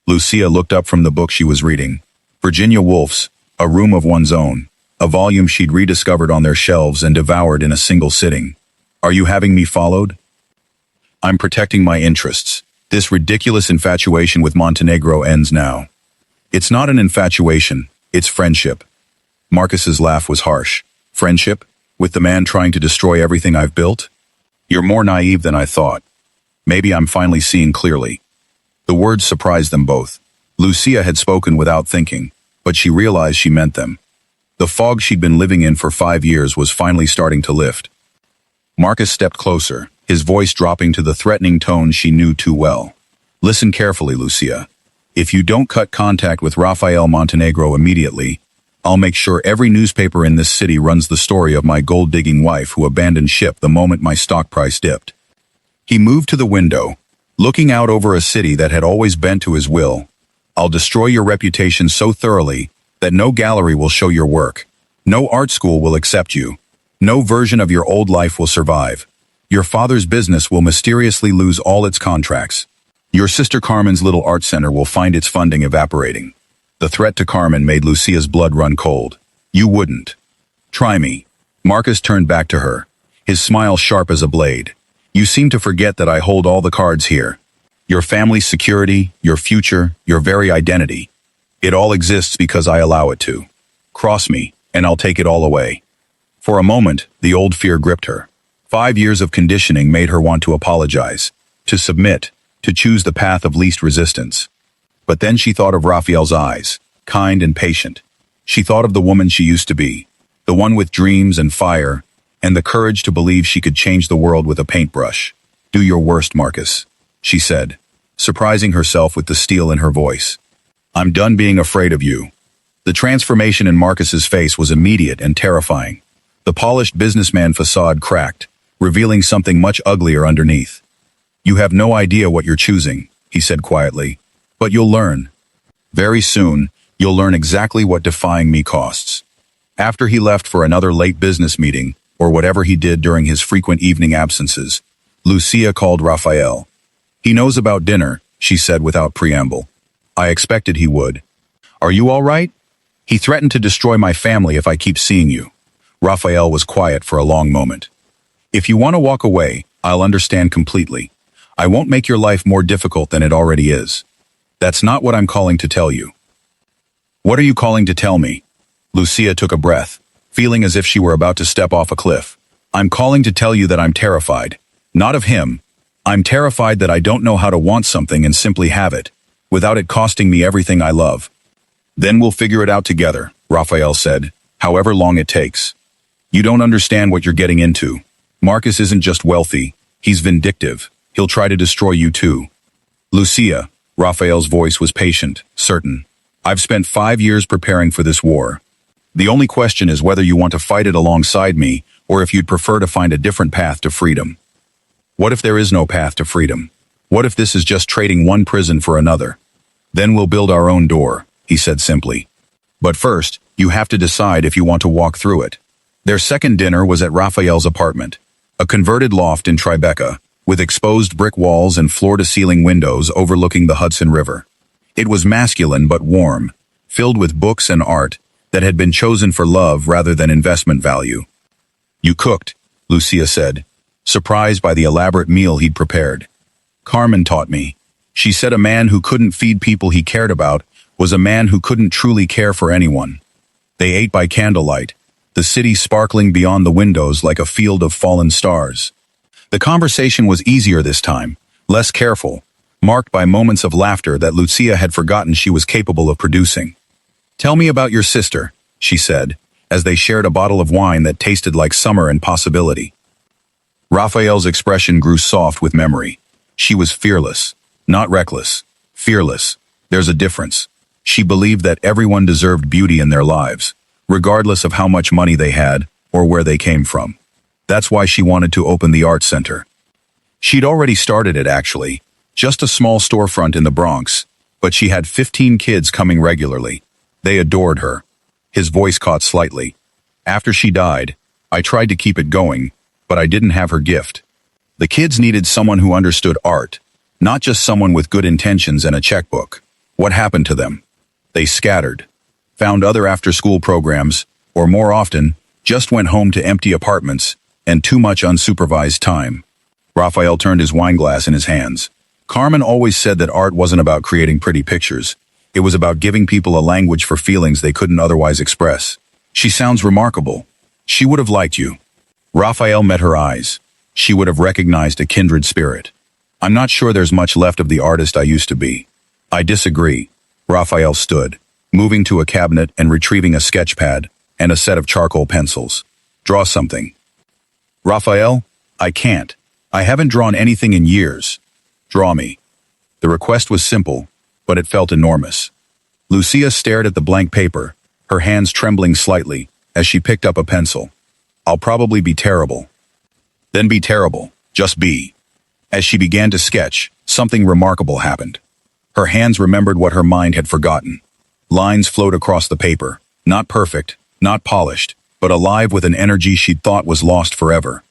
Speaker 1: Lucia looked up from the book she was reading. Virginia Woolf's A Room of One's Own, a volume she'd rediscovered on their shelves and devoured in a single sitting. Are you having me followed? I'm protecting my interests. This ridiculous infatuation with Montenegro ends now. It's not an infatuation, it's friendship. Marcus's laugh was harsh. Friendship? With the man trying to destroy everything I've built? You're more naive than I thought. Maybe I'm finally seeing clearly. The words surprised them both. Lucia had spoken without thinking, but she realized she meant them. The fog she'd been living in for 5 years was finally starting to lift. Marcus stepped closer, his voice dropping to the threatening tone she knew too well. Listen carefully, Lucia. If you don't cut contact with Rafael Montenegro immediately, I'll make sure every newspaper in this city runs the story of my gold-digging wife who abandoned ship the moment my stock price dipped. He moved to the window, looking out over a city that had always bent to his will. I'll destroy your reputation so thoroughly that no gallery will show your work. No art school will accept you. No version of your old life will survive. Your father's business will mysteriously lose all its contracts. Your sister Carmen's little art center will find its funding evaporating. The threat to Carmen made Lucia's blood run cold. You wouldn't. Try me. Marcus turned back to her, his smile sharp as a blade. You seem to forget that I hold all the cards here. Your family's security, your future, your very identity. It all exists because I allow it to. Cross me, and I'll take it all away. For a moment, the old fear gripped her. 5 years of conditioning made her want to apologize, to submit, to choose the path of least resistance. But then she thought of Raphael's eyes, kind and patient. She thought of the woman she used to be, the one with dreams and fire, and the courage to believe she could change the world with a paintbrush. Do your worst, Marcus, she said, surprising herself with the steel in her voice. I'm done being afraid of you. The transformation in Marcus's face was immediate and terrifying. The polished businessman facade cracked, revealing something much uglier underneath. You have no idea what you're choosing, he said quietly. But you'll learn. Very soon, you'll learn exactly what defying me costs. After he left for another late business meeting, or whatever he did during his frequent evening absences, Lucia called Raphael. He knows about dinner, she said without preamble. I expected he would. Are you all right? He threatened to destroy my family if I keep seeing you. Raphael was quiet for a long moment. If you want to walk away, I'll understand completely. I won't make your life more difficult than it already is. That's not what I'm calling to tell you. What are you calling to tell me? Lucia took a breath, feeling as if she were about to step off a cliff. I'm calling to tell you that I'm terrified. Not of him. I'm terrified that I don't know how to want something and simply have it, without it costing me everything I love. Then we'll figure it out together, Raphael said, however long it takes. You don't understand what you're getting into. Marcus isn't just wealthy, he's vindictive. He'll try to destroy you too. Lucia, Raphael's voice was patient, certain. I've spent 5 years preparing for this war. The only question is whether you want to fight it alongside me or if you'd prefer to find a different path to freedom. What if there is no path to freedom? What if this is just trading one prison for another? Then we'll build our own door, he said simply. But first, you have to decide if you want to walk through it. Their second dinner was at Raphael's apartment, a converted loft in Tribeca, with exposed brick walls and floor-to-ceiling windows overlooking the Hudson River. It was masculine but warm, filled with books and art that had been chosen for love rather than investment value. You cooked, Lucia said, surprised by the elaborate meal he'd prepared. Carmen taught me. She said a man who couldn't feed people he cared about was a man who couldn't truly care for anyone. They ate by candlelight, the city sparkling beyond the windows like a field of fallen stars. The conversation was easier this time, less careful, marked by moments of laughter that Lucia had forgotten she was capable of producing. Tell me about your sister, she said, as they shared a bottle of wine that tasted like summer and possibility. Raphael's expression grew soft with memory. She was fearless, not reckless, fearless. There's a difference. She believed that everyone deserved beauty in their lives, regardless of how much money they had or where they came from. That's why she wanted to open the art center. She'd already started it, actually, just a small storefront in the Bronx, but she had 15 kids coming regularly. They adored her. His voice caught slightly. After she died, I tried to keep it going, but I didn't have her gift. The kids needed someone who understood art, not just someone with good intentions and a checkbook. What happened to them? They scattered, found other after-school programs, or more often, just went home to empty apartments and too much unsupervised time. Raphael turned his wine glass in his hands. Carmen always said that art wasn't about creating pretty pictures. It was about giving people a language for feelings they couldn't otherwise express. She sounds remarkable. She would have liked you. Raphael met her eyes. She would have recognized a kindred spirit. I'm not sure there's much left of the artist I used to be. I disagree. Raphael stood, moving to a cabinet and retrieving a sketch pad and a set of charcoal pencils. Draw something. Raphael, I can't. I haven't drawn anything in years. Draw me. The request was simple, but it felt enormous. Lucia stared at the blank paper, her hands trembling slightly as she picked up a pencil. I'll probably be terrible. Then be terrible. Just be. As she began to sketch, something remarkable happened. Her hands remembered what her mind had forgotten. Lines flowed across the paper, not perfect, not polished, but alive with an energy she'd thought was lost forever.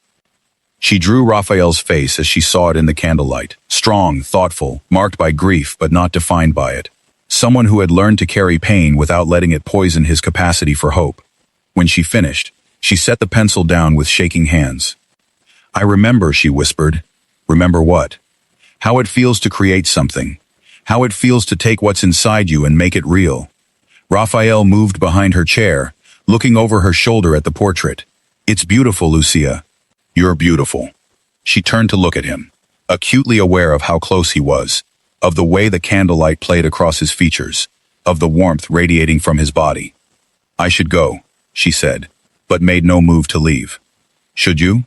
Speaker 1: She drew Raphael's face as she saw it in the candlelight, strong, thoughtful, marked by grief but not defined by it. Someone who had learned to carry pain without letting it poison his capacity for hope. When she finished, she set the pencil down with shaking hands. I remember, she whispered. Remember what? How it feels to create something. How it feels to take what's inside you and make it real. Raphael moved behind her chair, looking over her shoulder at the portrait. It's beautiful, Lucia. You're beautiful. She turned to look at him, acutely aware of how close he was, of the way the candlelight played across his features, of the warmth radiating from his body. I should go, she said, but made no move to leave. Should you?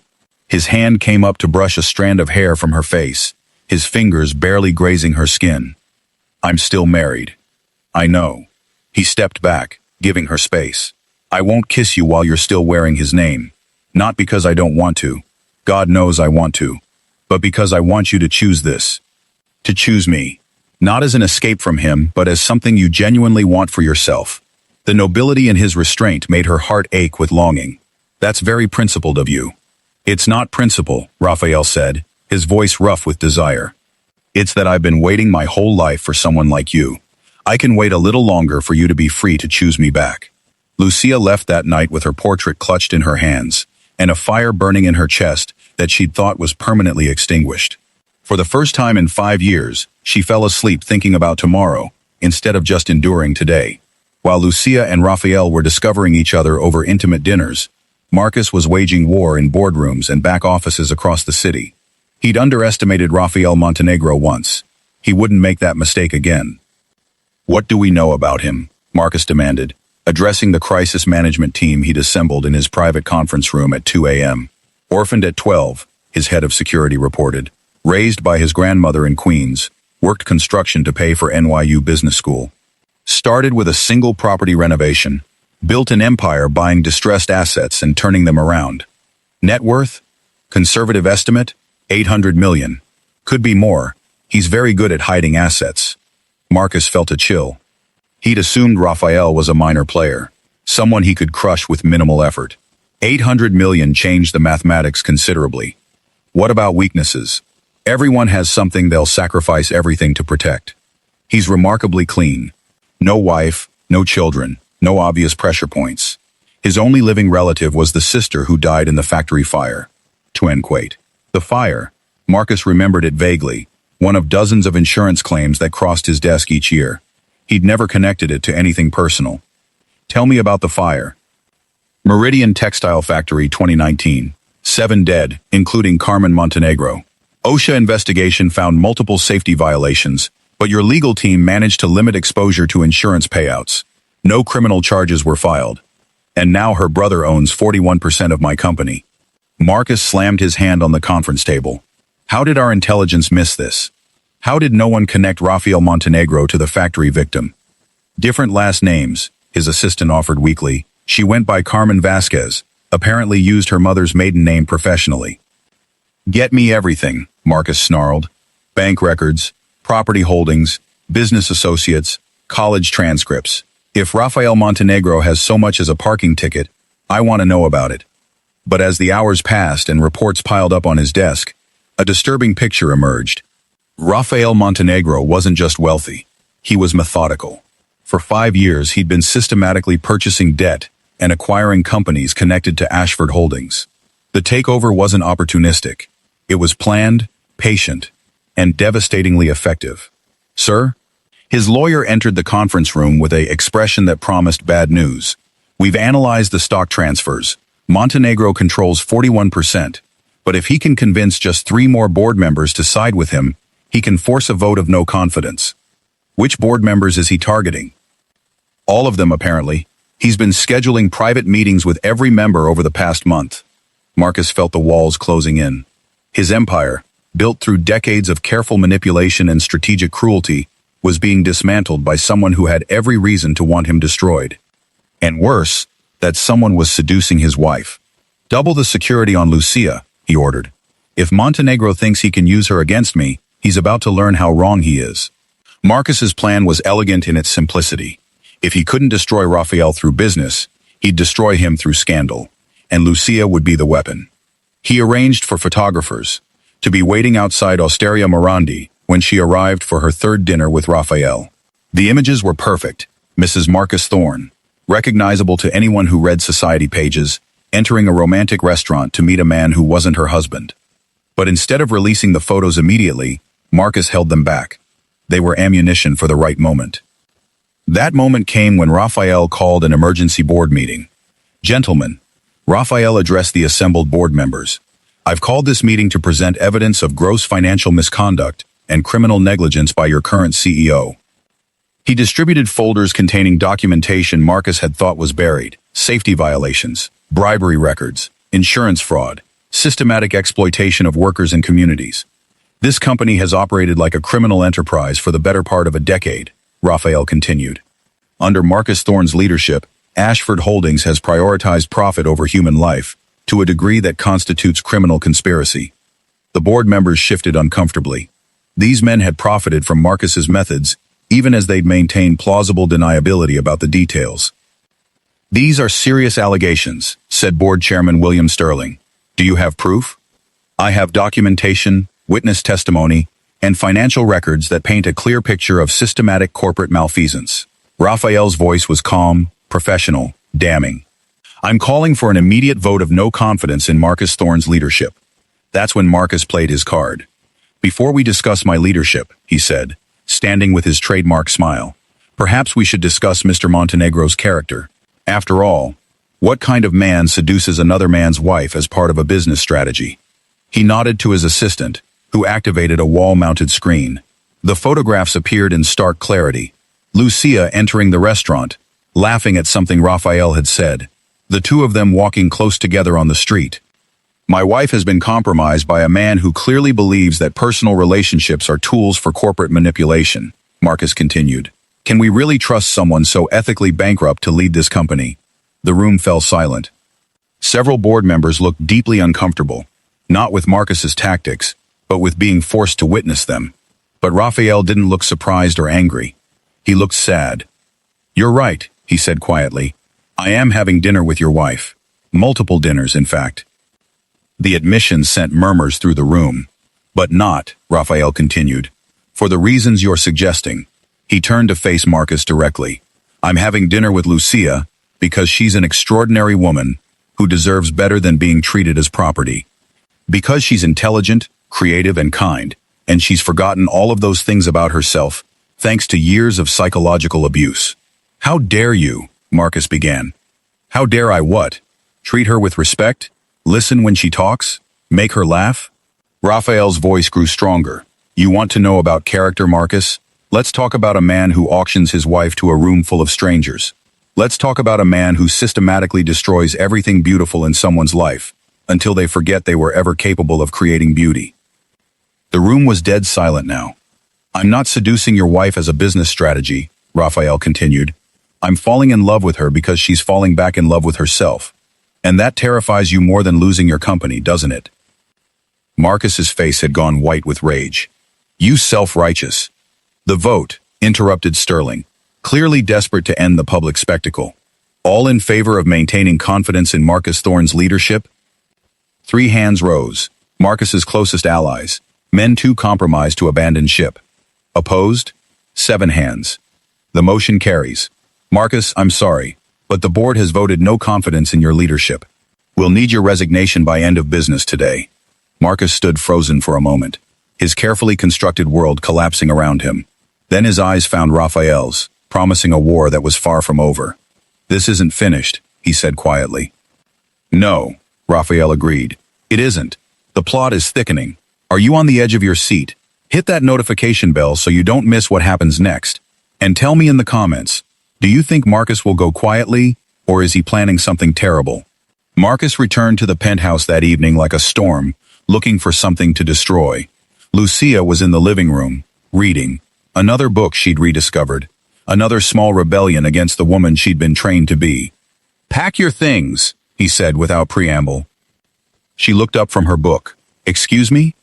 Speaker 1: His hand came up to brush a strand of hair from her face, his fingers barely grazing her skin. I'm still married. I know. He stepped back, giving her space. I won't kiss you while you're still wearing his name. Not because I don't want to. God knows I want to. But because I want you to choose this. To choose me. Not as an escape from him, but as something you genuinely want for yourself. The nobility in his restraint made her heart ache with longing. That's very principled of you. It's not principle, Raphael said, his voice rough with desire. It's that I've been waiting my whole life for someone like you. I can wait a little longer for you to be free to choose me back. Lucia left that night with her portrait clutched in her hands, and a fire burning in her chest that she'd thought was permanently extinguished. For the first time in 5 years, she fell asleep thinking about tomorrow, instead of just enduring today. While Lucia and Raphael were discovering each other over intimate dinners, Marcus was waging war in boardrooms and back offices across the city. He'd underestimated Rafael Montenegro once. He wouldn't make that mistake again. What do we know about him? Marcus demanded, addressing the crisis management team he'd assembled in his private conference room at 2 a.m. Orphaned at 12, his head of security reported. Raised by his grandmother in Queens, worked construction to pay for NYU Business School. Started with a single property renovation, Built an empire buying distressed assets and turning them around. Net worth? Conservative estimate? 800 million. Could be more. He's very good at hiding assets. Marcus felt a chill. He'd assumed Raphael was a minor player, someone he could crush with minimal effort. 800 million changed the mathematics considerably. What about weaknesses? Everyone has something they'll sacrifice everything to protect. He's remarkably clean. No wife, no children, no obvious pressure points. His only living relative was the sister who died in the factory fire. Twinquate. The fire. Marcus remembered it vaguely, one of dozens of insurance claims that crossed his desk each year. He'd never connected it to anything personal. Tell me about the fire. Meridian Textile Factory 2019. 7 dead, including Carmen Montenegro. OSHA investigation found multiple safety violations, but your legal team managed to limit exposure to insurance payouts. No criminal charges were filed. And now her brother owns 41% of my company. Marcus slammed his hand on the conference table. How did our intelligence miss this? How did no one connect Rafael Montenegro to the factory victim? Different last names, his assistant offered weakly. She went by Carmen Vasquez, apparently used her mother's maiden name professionally. Get me everything, Marcus snarled. Bank records, property holdings, business associates, college transcripts. If Rafael Montenegro has so much as a parking ticket, I want to know about it. But as the hours passed and reports piled up on his desk, a disturbing picture emerged. Rafael Montenegro wasn't just wealthy. He was methodical. For 5 years, he'd been systematically purchasing debt and acquiring companies connected to Ashford Holdings. The takeover wasn't opportunistic. It was planned, patient, and devastatingly effective. Sir? His lawyer entered the conference room with an expression that promised bad news. We've analyzed the stock transfers. Montenegro controls 41%, but if he can convince just 3 more board members to side with him, he can force a vote of no confidence. Which board members is he targeting? All of them, apparently. He's been scheduling private meetings with every member over the past month. Marcus felt the walls closing in. His empire, built through decades of careful manipulation and strategic cruelty, was being dismantled by someone who had every reason to want him destroyed. And worse, that someone was seducing his wife. Double the security on Lucia, he ordered. If Montenegro thinks he can use her against me, he's about to learn how wrong he is. Marcus's plan was elegant in its simplicity. If he couldn't destroy Raphael through business, he'd destroy him through scandal, and Lucia would be the weapon. He arranged for photographers to be waiting outside Osteria Morandi when she arrived for her 3rd dinner with Raphael. The images were perfect. Mrs. Marcus Thorne, recognizable to anyone who read society pages, entering a romantic restaurant to meet a man who wasn't her husband. But instead of releasing the photos immediately, Marcus held them back. They were ammunition for the right moment. That moment came when Raphael called an emergency board meeting. Gentlemen, Raphael addressed the assembled board members. I've called this meeting to present evidence of gross financial misconduct and criminal negligence by your current CEO. He distributed folders containing documentation Marcus had thought was buried, safety violations, bribery records, insurance fraud, systematic exploitation of workers and communities. This company has operated like a criminal enterprise for the better part of a decade, Raphael continued. Under Marcus Thorne's leadership, Ashford Holdings has prioritized profit over human life, to a degree that constitutes criminal conspiracy. The board members shifted uncomfortably. These men had profited from Marcus's methods, even as they'd maintained plausible deniability about the details. These are serious allegations, said board chairman William Sterling. Do you have proof? I have documentation, witness testimony, and financial records that paint a clear picture of systematic corporate malfeasance. Raphael's voice was calm, professional, damning. I'm calling for an immediate vote of no confidence in Marcus Thorne's leadership. That's when Marcus played his card. Before we discuss my leadership, he said, standing with his trademark smile, perhaps we should discuss Mr. Montenegro's character. After all, what kind of man seduces another man's wife as part of a business strategy? He nodded to his assistant, who activated a wall-mounted screen. The photographs appeared in stark clarity. Lucia entering the restaurant, laughing at something Raphael had said. The 2 of them walking close together on the street. My wife has been compromised by a man who clearly believes that personal relationships are tools for corporate manipulation, Marcus continued. Can we really trust someone so ethically bankrupt to lead this company? The room fell silent. Several board members looked deeply uncomfortable, not with Marcus's tactics, but with being forced to witness them. But Raphael didn't look surprised or angry. He looked sad. "You're right," he said quietly. "I am having dinner with your wife. Multiple dinners, in fact." The admission sent murmurs through the room. "But not," Raphael continued, "for the reasons you're suggesting." He turned to face Marcus directly. "I'm having dinner with Lucia because she's an extraordinary woman who deserves better than being treated as property. Because she's intelligent, creative, and kind, and she's forgotten all of those things about herself, thanks to years of psychological abuse." "How dare you?" Marcus began. "How dare I what? Treat her with respect? Listen when she talks? Make her laugh?" Raphael's voice grew stronger. "You want to know about character, Marcus? Let's talk about a man who auctions his wife to a room full of strangers. Let's talk about a man who systematically destroys everything beautiful in someone's life, until they forget they were ever capable of creating beauty." The room was dead silent now. "I'm not seducing your wife as a business strategy," Raphael continued. "I'm falling in love with her because she's falling back in love with herself. And that terrifies you more than losing your company, doesn't it?" Marcus's face had gone white with rage. "You self-righteous." "The vote," interrupted Sterling, clearly desperate to end the public spectacle. "All in favor of maintaining confidence in Marcus Thorne's leadership?" 3 hands rose, Marcus's closest allies, men too compromised to abandon ship. Opposed? 7 hands. The motion carries. "Marcus, I'm sorry, but the board has voted no confidence in your leadership. We'll need your resignation by end of business today." Marcus stood frozen for a moment, his carefully constructed world collapsing around him. Then his eyes found Raphael's, promising a war that was far from over. "This isn't finished," he said quietly. "No," Raphael agreed. "It isn't. The plot is thickening. Are you on the edge of your seat? Hit that notification bell so you don't miss what happens next. And tell me in the comments, do you think Marcus will go quietly, or is he planning something terrible?" Marcus returned to the penthouse that evening like a storm, looking for something to destroy. Lucia was in the living room, reading. Another book she'd rediscovered. Another small rebellion against the woman she'd been trained to be. "Pack your things," he said without preamble. She looked up from her book. "Excuse me?"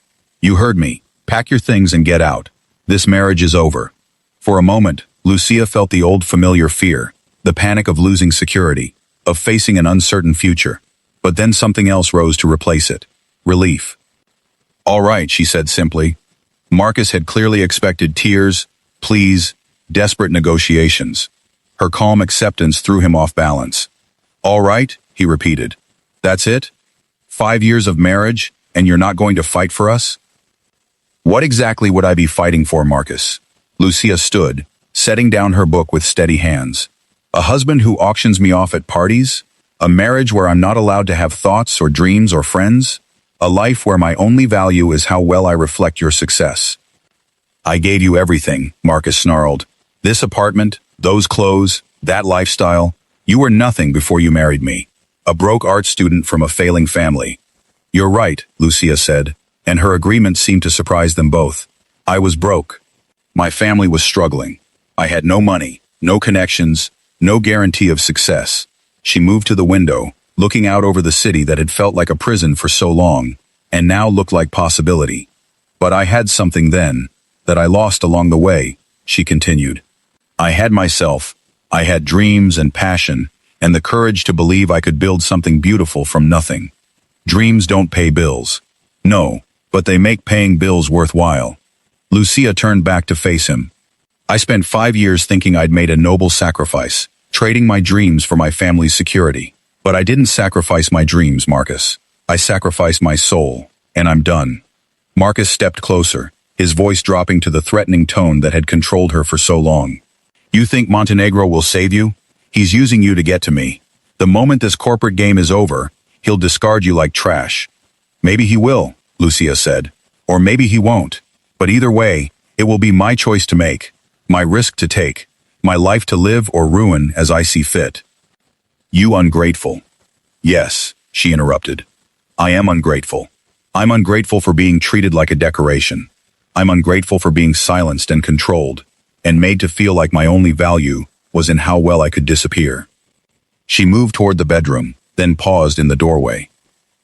Speaker 1: "You heard me. Pack your things and get out. This marriage is over." For a moment, Lucia felt the old familiar fear, the panic of losing security, of facing an uncertain future. But then something else rose to replace it. Relief. "All right," she said simply. Marcus had clearly expected tears, pleas, desperate negotiations. Her calm acceptance threw him off balance. "All right," he repeated. "That's it? 5 years of marriage, and you're not going to fight for us?" "What exactly would I be fighting for, Marcus?" Lucia stood, setting down her book with steady hands. "A husband who auctions me off at parties? A marriage where I'm not allowed to have thoughts or dreams or friends? A life where my only value is how well I reflect your success?" "I gave you everything," Marcus snarled. "This apartment, those clothes, that lifestyle. You were nothing before you married me. A broke art student from a failing family." "You're right," Lucia said, and her agreement seemed to surprise them both. "I was broke. My family was struggling. I had no money, no connections, no guarantee of success." She moved to the window, looking out over the city that had felt like a prison for so long, and now looked like possibility. "But I had something then, that I lost along the way," she continued. "I had myself. I had dreams and passion, and the courage to believe I could build something beautiful from nothing. Dreams don't pay bills. No, but they make paying bills worthwhile." Lucia turned back to face him. "I spent 5 years thinking I'd made a noble sacrifice, trading my dreams for my family's security. But I didn't sacrifice my dreams, Marcus. I sacrificed my soul, and I'm done." Marcus stepped closer, his voice dropping to the threatening tone that had controlled her for so long. "You think Montenegro will save you? He's using you to get to me. The moment this corporate game is over, he'll discard you like trash." "Maybe he will," Lucia said. "Or maybe he won't. But either way, it will be my choice to make, my risk to take, my life to live or ruin as I see fit." "You ungrateful." "Yes," she interrupted. "I am ungrateful. I'm ungrateful for being treated like a decoration. I'm ungrateful for being silenced and controlled, and made to feel like my only value was in how well I could disappear." She moved toward the bedroom, then paused in the doorway.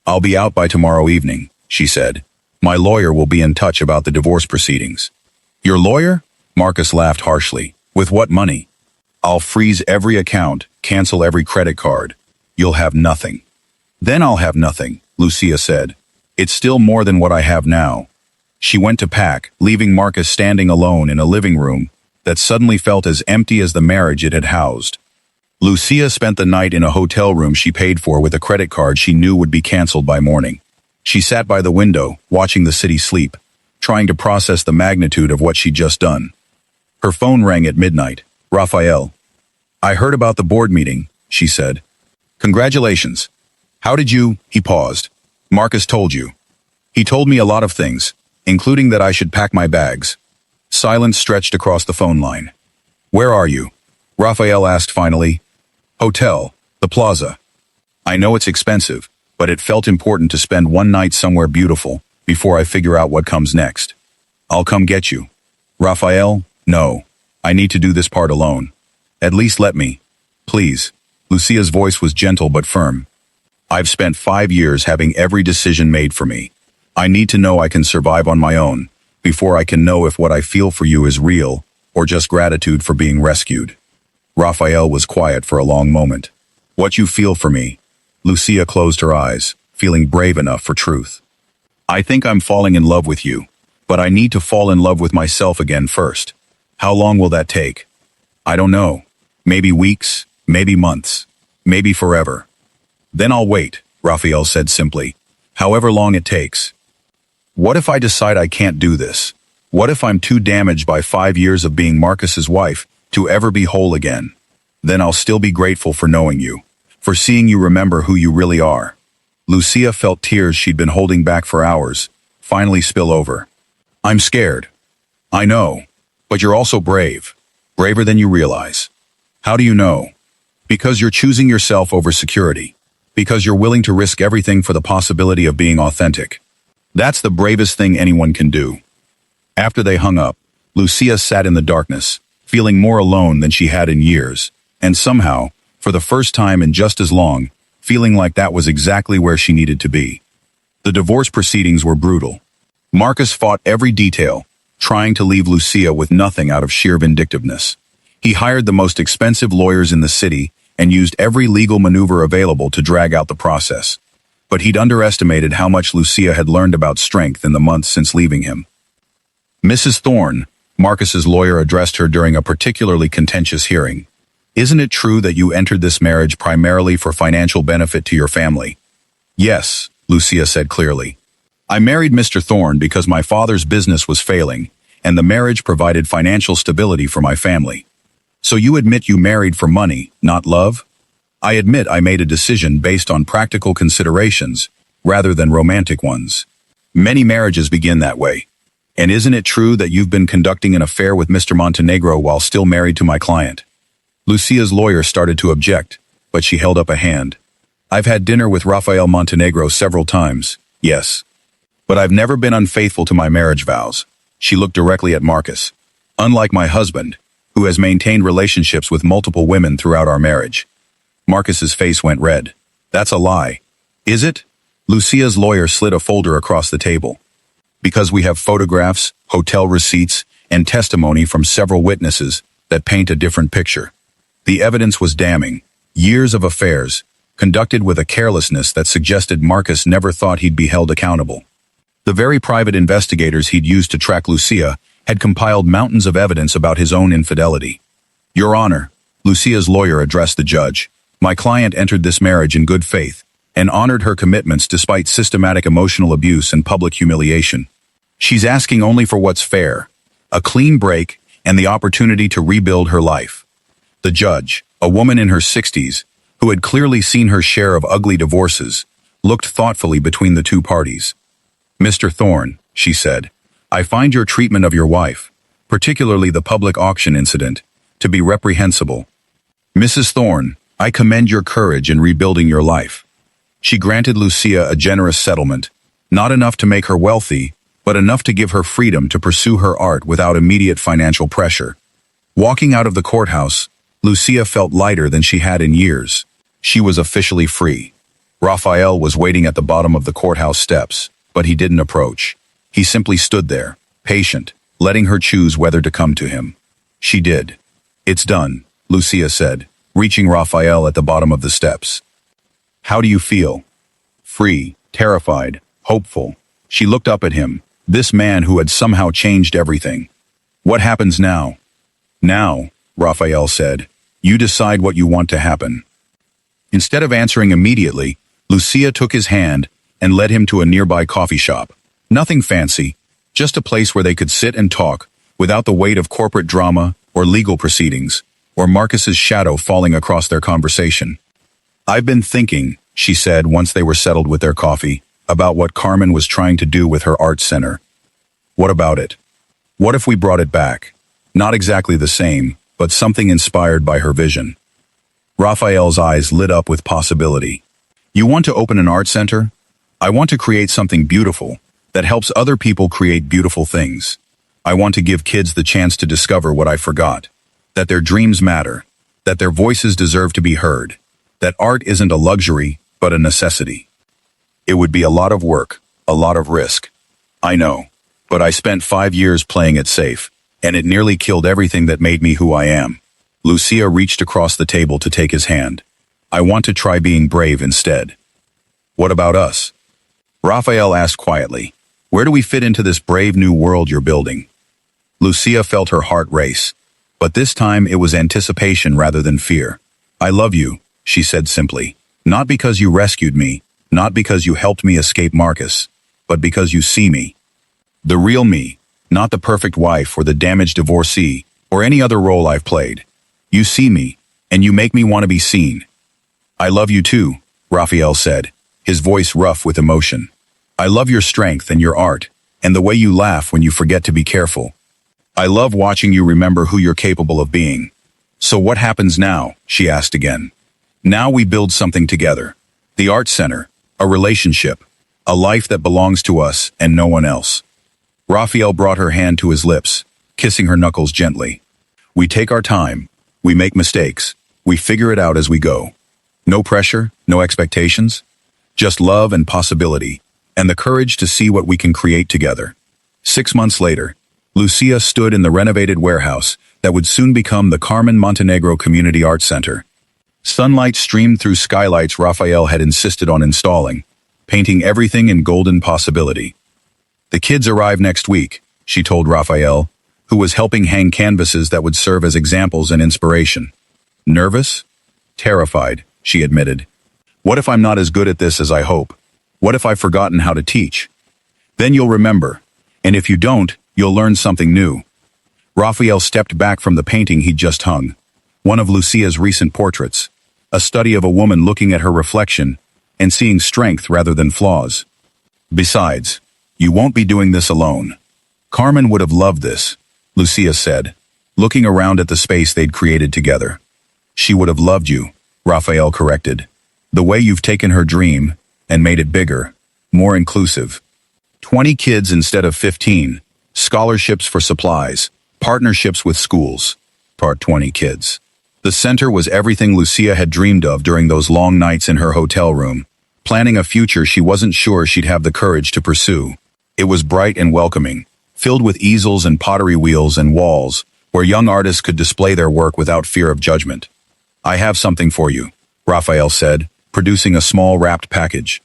Speaker 1: "I'll be out by tomorrow evening," she said. "My lawyer will be in touch about the divorce proceedings." "Your lawyer?" Marcus laughed harshly. "With what money?" "I'll freeze every account, cancel every credit card. You'll have nothing." "Then I'll have nothing," Lucia said. "It's still more than what I have now." She went to pack, leaving Marcus standing alone in a living room that suddenly felt as empty as the marriage it had housed. Lucia spent the night in a hotel room she paid for with a credit card she knew would be canceled by morning. She sat by the window, watching the city sleep, trying to process the magnitude of what she'd just done. Her phone rang at midnight. "Raphael." "I heard about the board meeting," she said. "Congratulations. How did you—" He paused. "Marcus told you." "He told me a lot of things, including that I should pack my bags." Silence stretched across the phone line. "Where are you?" Raphael asked finally. "Hotel, the Plaza." "I know it's expensive, but it felt important to spend one night somewhere beautiful before I figure out what comes next." "I'll come get you." "Raphael, no. I need to do this part alone. At least let me. Please." Lucia's voice was gentle but firm. "I've spent 5 years having every decision made for me. I need to know I can survive on my own before I can know if what I feel for you is real or just gratitude for being rescued." Raphael was quiet for a long moment. "What you feel for me?" Lucia closed her eyes, feeling brave enough for truth. "I think I'm falling in love with you, but I need to fall in love with myself again first. How long will that take?" "I don't know. Maybe weeks, maybe months, maybe forever." "Then I'll wait," Raphael said simply. "However long it takes." "What if I decide I can't do this? What if I'm too damaged by 5 years of being Marcus's wife to ever be whole again? Then I'll still be grateful for knowing you, for seeing you remember who you really are." Lucia felt tears she'd been holding back for hours finally spill over. "I'm scared." "I know, but you're also brave. Braver than you realize." "How do you know?" "Because you're choosing yourself over security. Because you're willing to risk everything for the possibility of being authentic. That's the bravest thing anyone can do." After they hung up, Lucia sat in the darkness, feeling more alone than she had in years, and somehow, for the first time in just as long, feeling like that was exactly where she needed to be. The divorce proceedings were brutal. Marcus fought every detail, trying to leave Lucia with nothing out of sheer vindictiveness. He hired the most expensive lawyers in the city and used every legal maneuver available to drag out the process. But he'd underestimated how much Lucia had learned about strength in the months since leaving him. "Mrs. Thorne," Marcus's lawyer addressed her during a particularly contentious hearing, "isn't it true that you entered this marriage primarily for financial benefit to your family?" "Yes," Lucia said clearly. "I married Mr. Thorne because my father's business was failing, and the marriage provided financial stability for my family." "So you admit you married for money, not love?" "I admit I made a decision based on practical considerations, rather than romantic ones. Many marriages begin that way. And isn't it true that you've been conducting an affair with Mr. Montenegro while still married to my client?" Lucia's lawyer started to object, but she held up a hand. "I've had dinner with Rafael Montenegro several times, yes. But I've never been unfaithful to my marriage vows." She looked directly at Marcus. "Unlike my husband, who has maintained relationships with multiple women throughout our marriage." Marcus's face went red. "That's a lie." "Is it?" Lucia's lawyer slid a folder across the table. "Because we have photographs, hotel receipts, and testimony from several witnesses that paint a different picture. The evidence was damning. Years of affairs, conducted with a carelessness that suggested Marcus never thought he'd be held accountable. The very private investigators he'd used to track Lucia had compiled mountains of evidence about his own infidelity. "Your Honor," Lucia's lawyer addressed the judge, "my client entered this marriage in good faith and honored her commitments despite systematic emotional abuse and public humiliation. She's asking only for what's fair, a clean break and the opportunity to rebuild her life." The judge, a woman in her 60s, who had clearly seen her share of ugly divorces, looked thoughtfully between the two parties. "Mr. Thorne," she said, "I find your treatment of your wife, particularly the public auction incident, to be reprehensible. Mrs. Thorne, I commend your courage in rebuilding your life." She granted Lucia a generous settlement, not enough to make her wealthy, but enough to give her freedom to pursue her art without immediate financial pressure. Walking out of the courthouse, Lucia felt lighter than she had in years. She was officially free. Raphael was waiting at the bottom of the courthouse steps, but he didn't approach. He simply stood there, patient, letting her choose whether to come to him. She did. "It's done," Lucia said, reaching Raphael at the bottom of the steps. "How do you feel?" Free, terrified, hopeful. She looked up at him, this man who had somehow changed everything. "What happens now?" "Now," Raphael said, "you decide what you want to happen." Instead of answering immediately, Lucia took his hand and led him to a nearby coffee shop. Nothing fancy, just a place where they could sit and talk without the weight of corporate drama or legal proceedings, or Marcus's shadow falling across their conversation. "I've been thinking," she said once they were settled with their coffee, "about what Carmen was trying to do with her art center." "What about it?" "What if we brought it back? Not exactly the same, but something inspired by her vision." Raphael's eyes lit up with possibility. "You want to open an art center? I want to create something beautiful that helps other people create beautiful things. I want to give kids the chance to discover what I forgot, that their dreams matter, that their voices deserve to be heard, that art isn't a luxury, but a necessity." It would be a lot of work, a lot of risk. I know, but I spent 5 years playing it safe, and it nearly killed everything that made me who I am. Lucia reached across the table to take his hand. "I want to try being brave instead." "What about us?" Raphael asked quietly. "Where do we fit into this brave new world you're building?" Lucia felt her heart race, but this time it was anticipation rather than fear. "I love you," she said simply. "Not because you rescued me, not because you helped me escape Marcus, but because you see me. The real me, not the perfect wife or the damaged divorcee, or any other role I've played. You see me, and you make me want to be seen." "I love you too," Raphael said, his voice rough with emotion. "I love your strength and your art, and the way you laugh when you forget to be careful. I love watching you remember who you're capable of being." "So what happens now?" she asked again. "Now we build something together. The art center, a relationship, a life that belongs to us and no one else." Raphael brought her hand to his lips, kissing her knuckles gently. "We take our time. We make mistakes. We figure it out as we go. No pressure, no expectations. Just love and possibility, and the courage to see what we can create together." 6 months later, Lucia stood in the renovated warehouse that would soon become the Carmen Montenegro Community Art Center. Sunlight streamed through skylights Raphael had insisted on installing, painting everything in golden possibility. "The kids arrive next week," she told Raphael, who was helping hang canvases that would serve as examples and inspiration. "Nervous?" "Terrified," she admitted. "What if I'm not as good at this as I hope? What if I've forgotten how to teach?" "Then you'll remember. And if you don't, you'll learn something new." Raphael stepped back from the painting he'd just hung, one of Lucia's recent portraits, a study of a woman looking at her reflection and seeing strength rather than flaws. "Besides, you won't be doing this alone. Carmen would have loved this," Lucia said, looking around at the space they'd created together. "She would have loved you," Raphael corrected. "The way you've taken her dream and made it bigger, more inclusive. 20 kids instead of 15, scholarships for supplies, partnerships with schools. Part 20 kids." The center was everything Lucia had dreamed of during those long nights in her hotel room, planning a future she wasn't sure she'd have the courage to pursue. It was bright and welcoming, filled with easels and pottery wheels and walls, where young artists could display their work without fear of judgment. "I have something for you," Raphael said, producing a small wrapped package.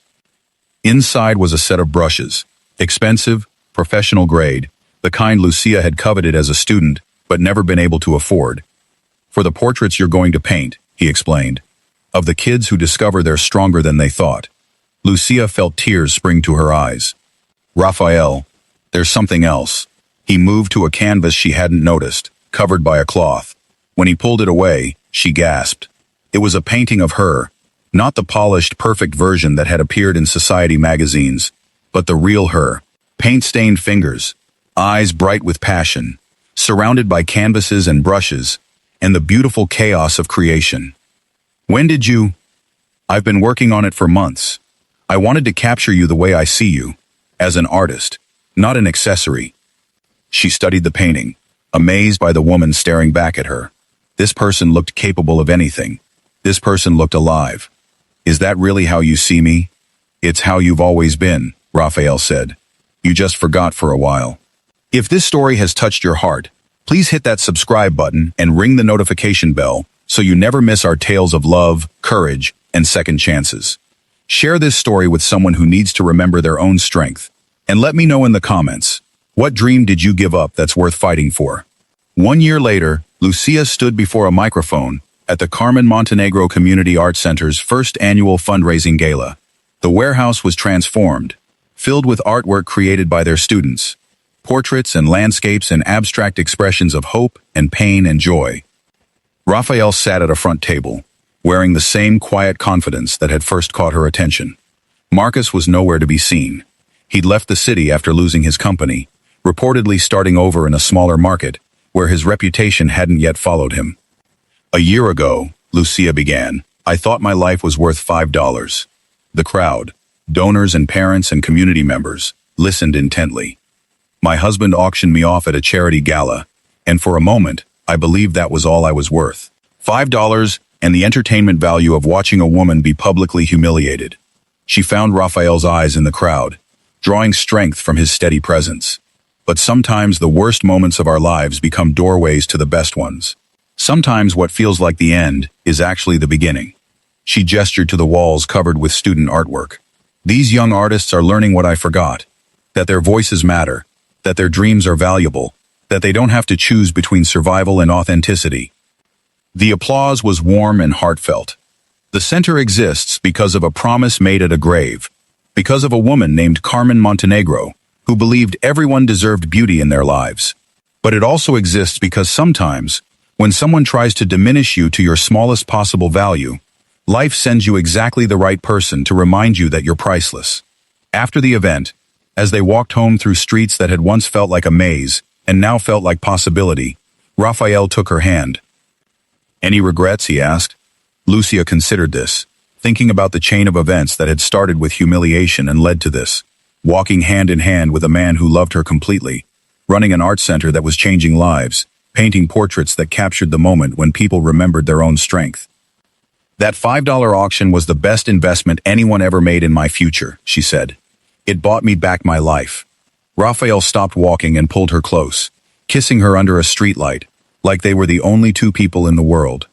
Speaker 1: Inside was a set of brushes, expensive, professional grade, the kind Lucia had coveted as a student, but never been able to afford. "For the portraits you're going to paint," he explained, "of the kids who discover they're stronger than they thought." Lucia felt tears spring to her eyes. "Raphael, there's something else." He moved to a canvas she hadn't noticed, covered by a cloth. When he pulled it away, she gasped. It was a painting of her, not the polished, perfect version that had appeared in society magazines, but the real her. Paint-stained fingers, eyes bright with passion, surrounded by canvases and brushes, and the beautiful chaos of creation. "When did you?" "I've been working on it for months. I wanted to capture you the way I see you, as an artist, not an accessory." She studied the painting, amazed by the woman staring back at her. This person looked capable of anything. This person looked alive. Is that really how you see me? It's how you've always been, Raphael said. You just forgot for a while. If this story has touched your heart, please hit that subscribe button and ring the notification bell so you never miss our tales of love, courage, and second chances. Share this story with someone who needs to remember their own strength. And let me know in the comments, what dream did you give up that's worth fighting for? 1 year later, Lucia stood before a microphone at the Carmen Montenegro Community Arts Center's first annual fundraising gala. The warehouse was transformed, filled with artwork created by their students, portraits and landscapes and abstract expressions of hope and pain and joy. Raphael sat at a front table, wearing the same quiet confidence that had first caught her attention. Marcus was nowhere to be seen. He'd left the city after losing his company, reportedly starting over in a smaller market where his reputation hadn't yet followed him. A year ago, Lucia began, I thought my life was worth $5. The crowd, donors and parents and community members, listened intently. My husband auctioned me off at a charity gala, and for a moment, I believed that was all I was worth. $5 and the entertainment value of watching a woman be publicly humiliated. She found Raphael's eyes in the crowd, drawing strength from his steady presence. But sometimes the worst moments of our lives become doorways to the best ones. Sometimes what feels like the end is actually the beginning. She gestured to the walls covered with student artwork. These young artists are learning what I forgot, that their voices matter, that their dreams are valuable, that they don't have to choose between survival and authenticity. The applause was warm and heartfelt. The center exists because of a promise made at a grave, because of a woman named Carmen Montenegro, who believed everyone deserved beauty in their lives. But it also exists because sometimes, when someone tries to diminish you to your smallest possible value, life sends you exactly the right person to remind you that you're priceless. After the event, as they walked home through streets that had once felt like a maze and now felt like possibility, Raphael took her hand. Any regrets, he asked. Lucia considered this, thinking about the chain of events that had started with humiliation and led to this, walking hand in hand with a man who loved her completely, running an art center that was changing lives, painting portraits that captured the moment when people remembered their own strength. That $5 auction was the best investment anyone ever made in my future, she said. It bought me back my life. Raphael stopped walking and pulled her close, kissing her under a streetlight, like they were the only two people in the world.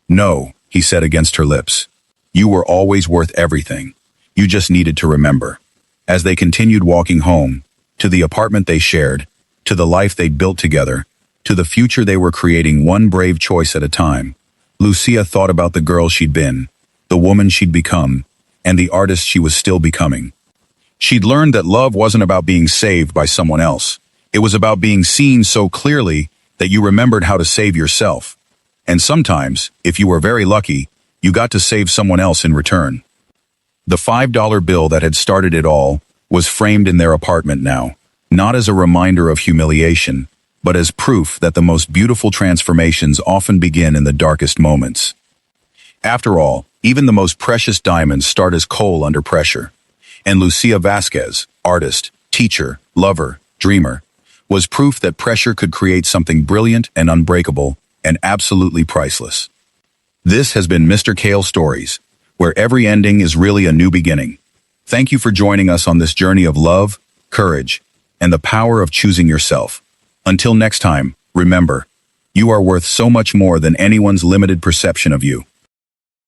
Speaker 1: No, he said against her lips. You were always worth everything. You just needed to remember. As they continued walking home, to the apartment they shared, to the life they'd built together, to the future they were creating one brave choice at a time, Lucia thought about the girl she'd been, the woman she'd become, and the artist she was still becoming. She'd learned that love wasn't about being saved by someone else. It was about being seen so clearly that you remembered how to save yourself. And sometimes, if you were very lucky, you got to save someone else in return. The $5 bill that had started it all was framed in their apartment now, not as a reminder of humiliation, but as proof that the most beautiful transformations often begin in the darkest moments. After all, even the most precious diamonds start as coal under pressure. And Lucia Vasquez, artist, teacher, lover, dreamer, was proof that pressure could create something brilliant and unbreakable and absolutely priceless. This has been Mr. Cael Stories, where every ending is really a new beginning. Thank you for joining us on this journey of love, courage, and the power of choosing yourself. Until next time, remember, you are worth so much more than anyone's limited perception of you.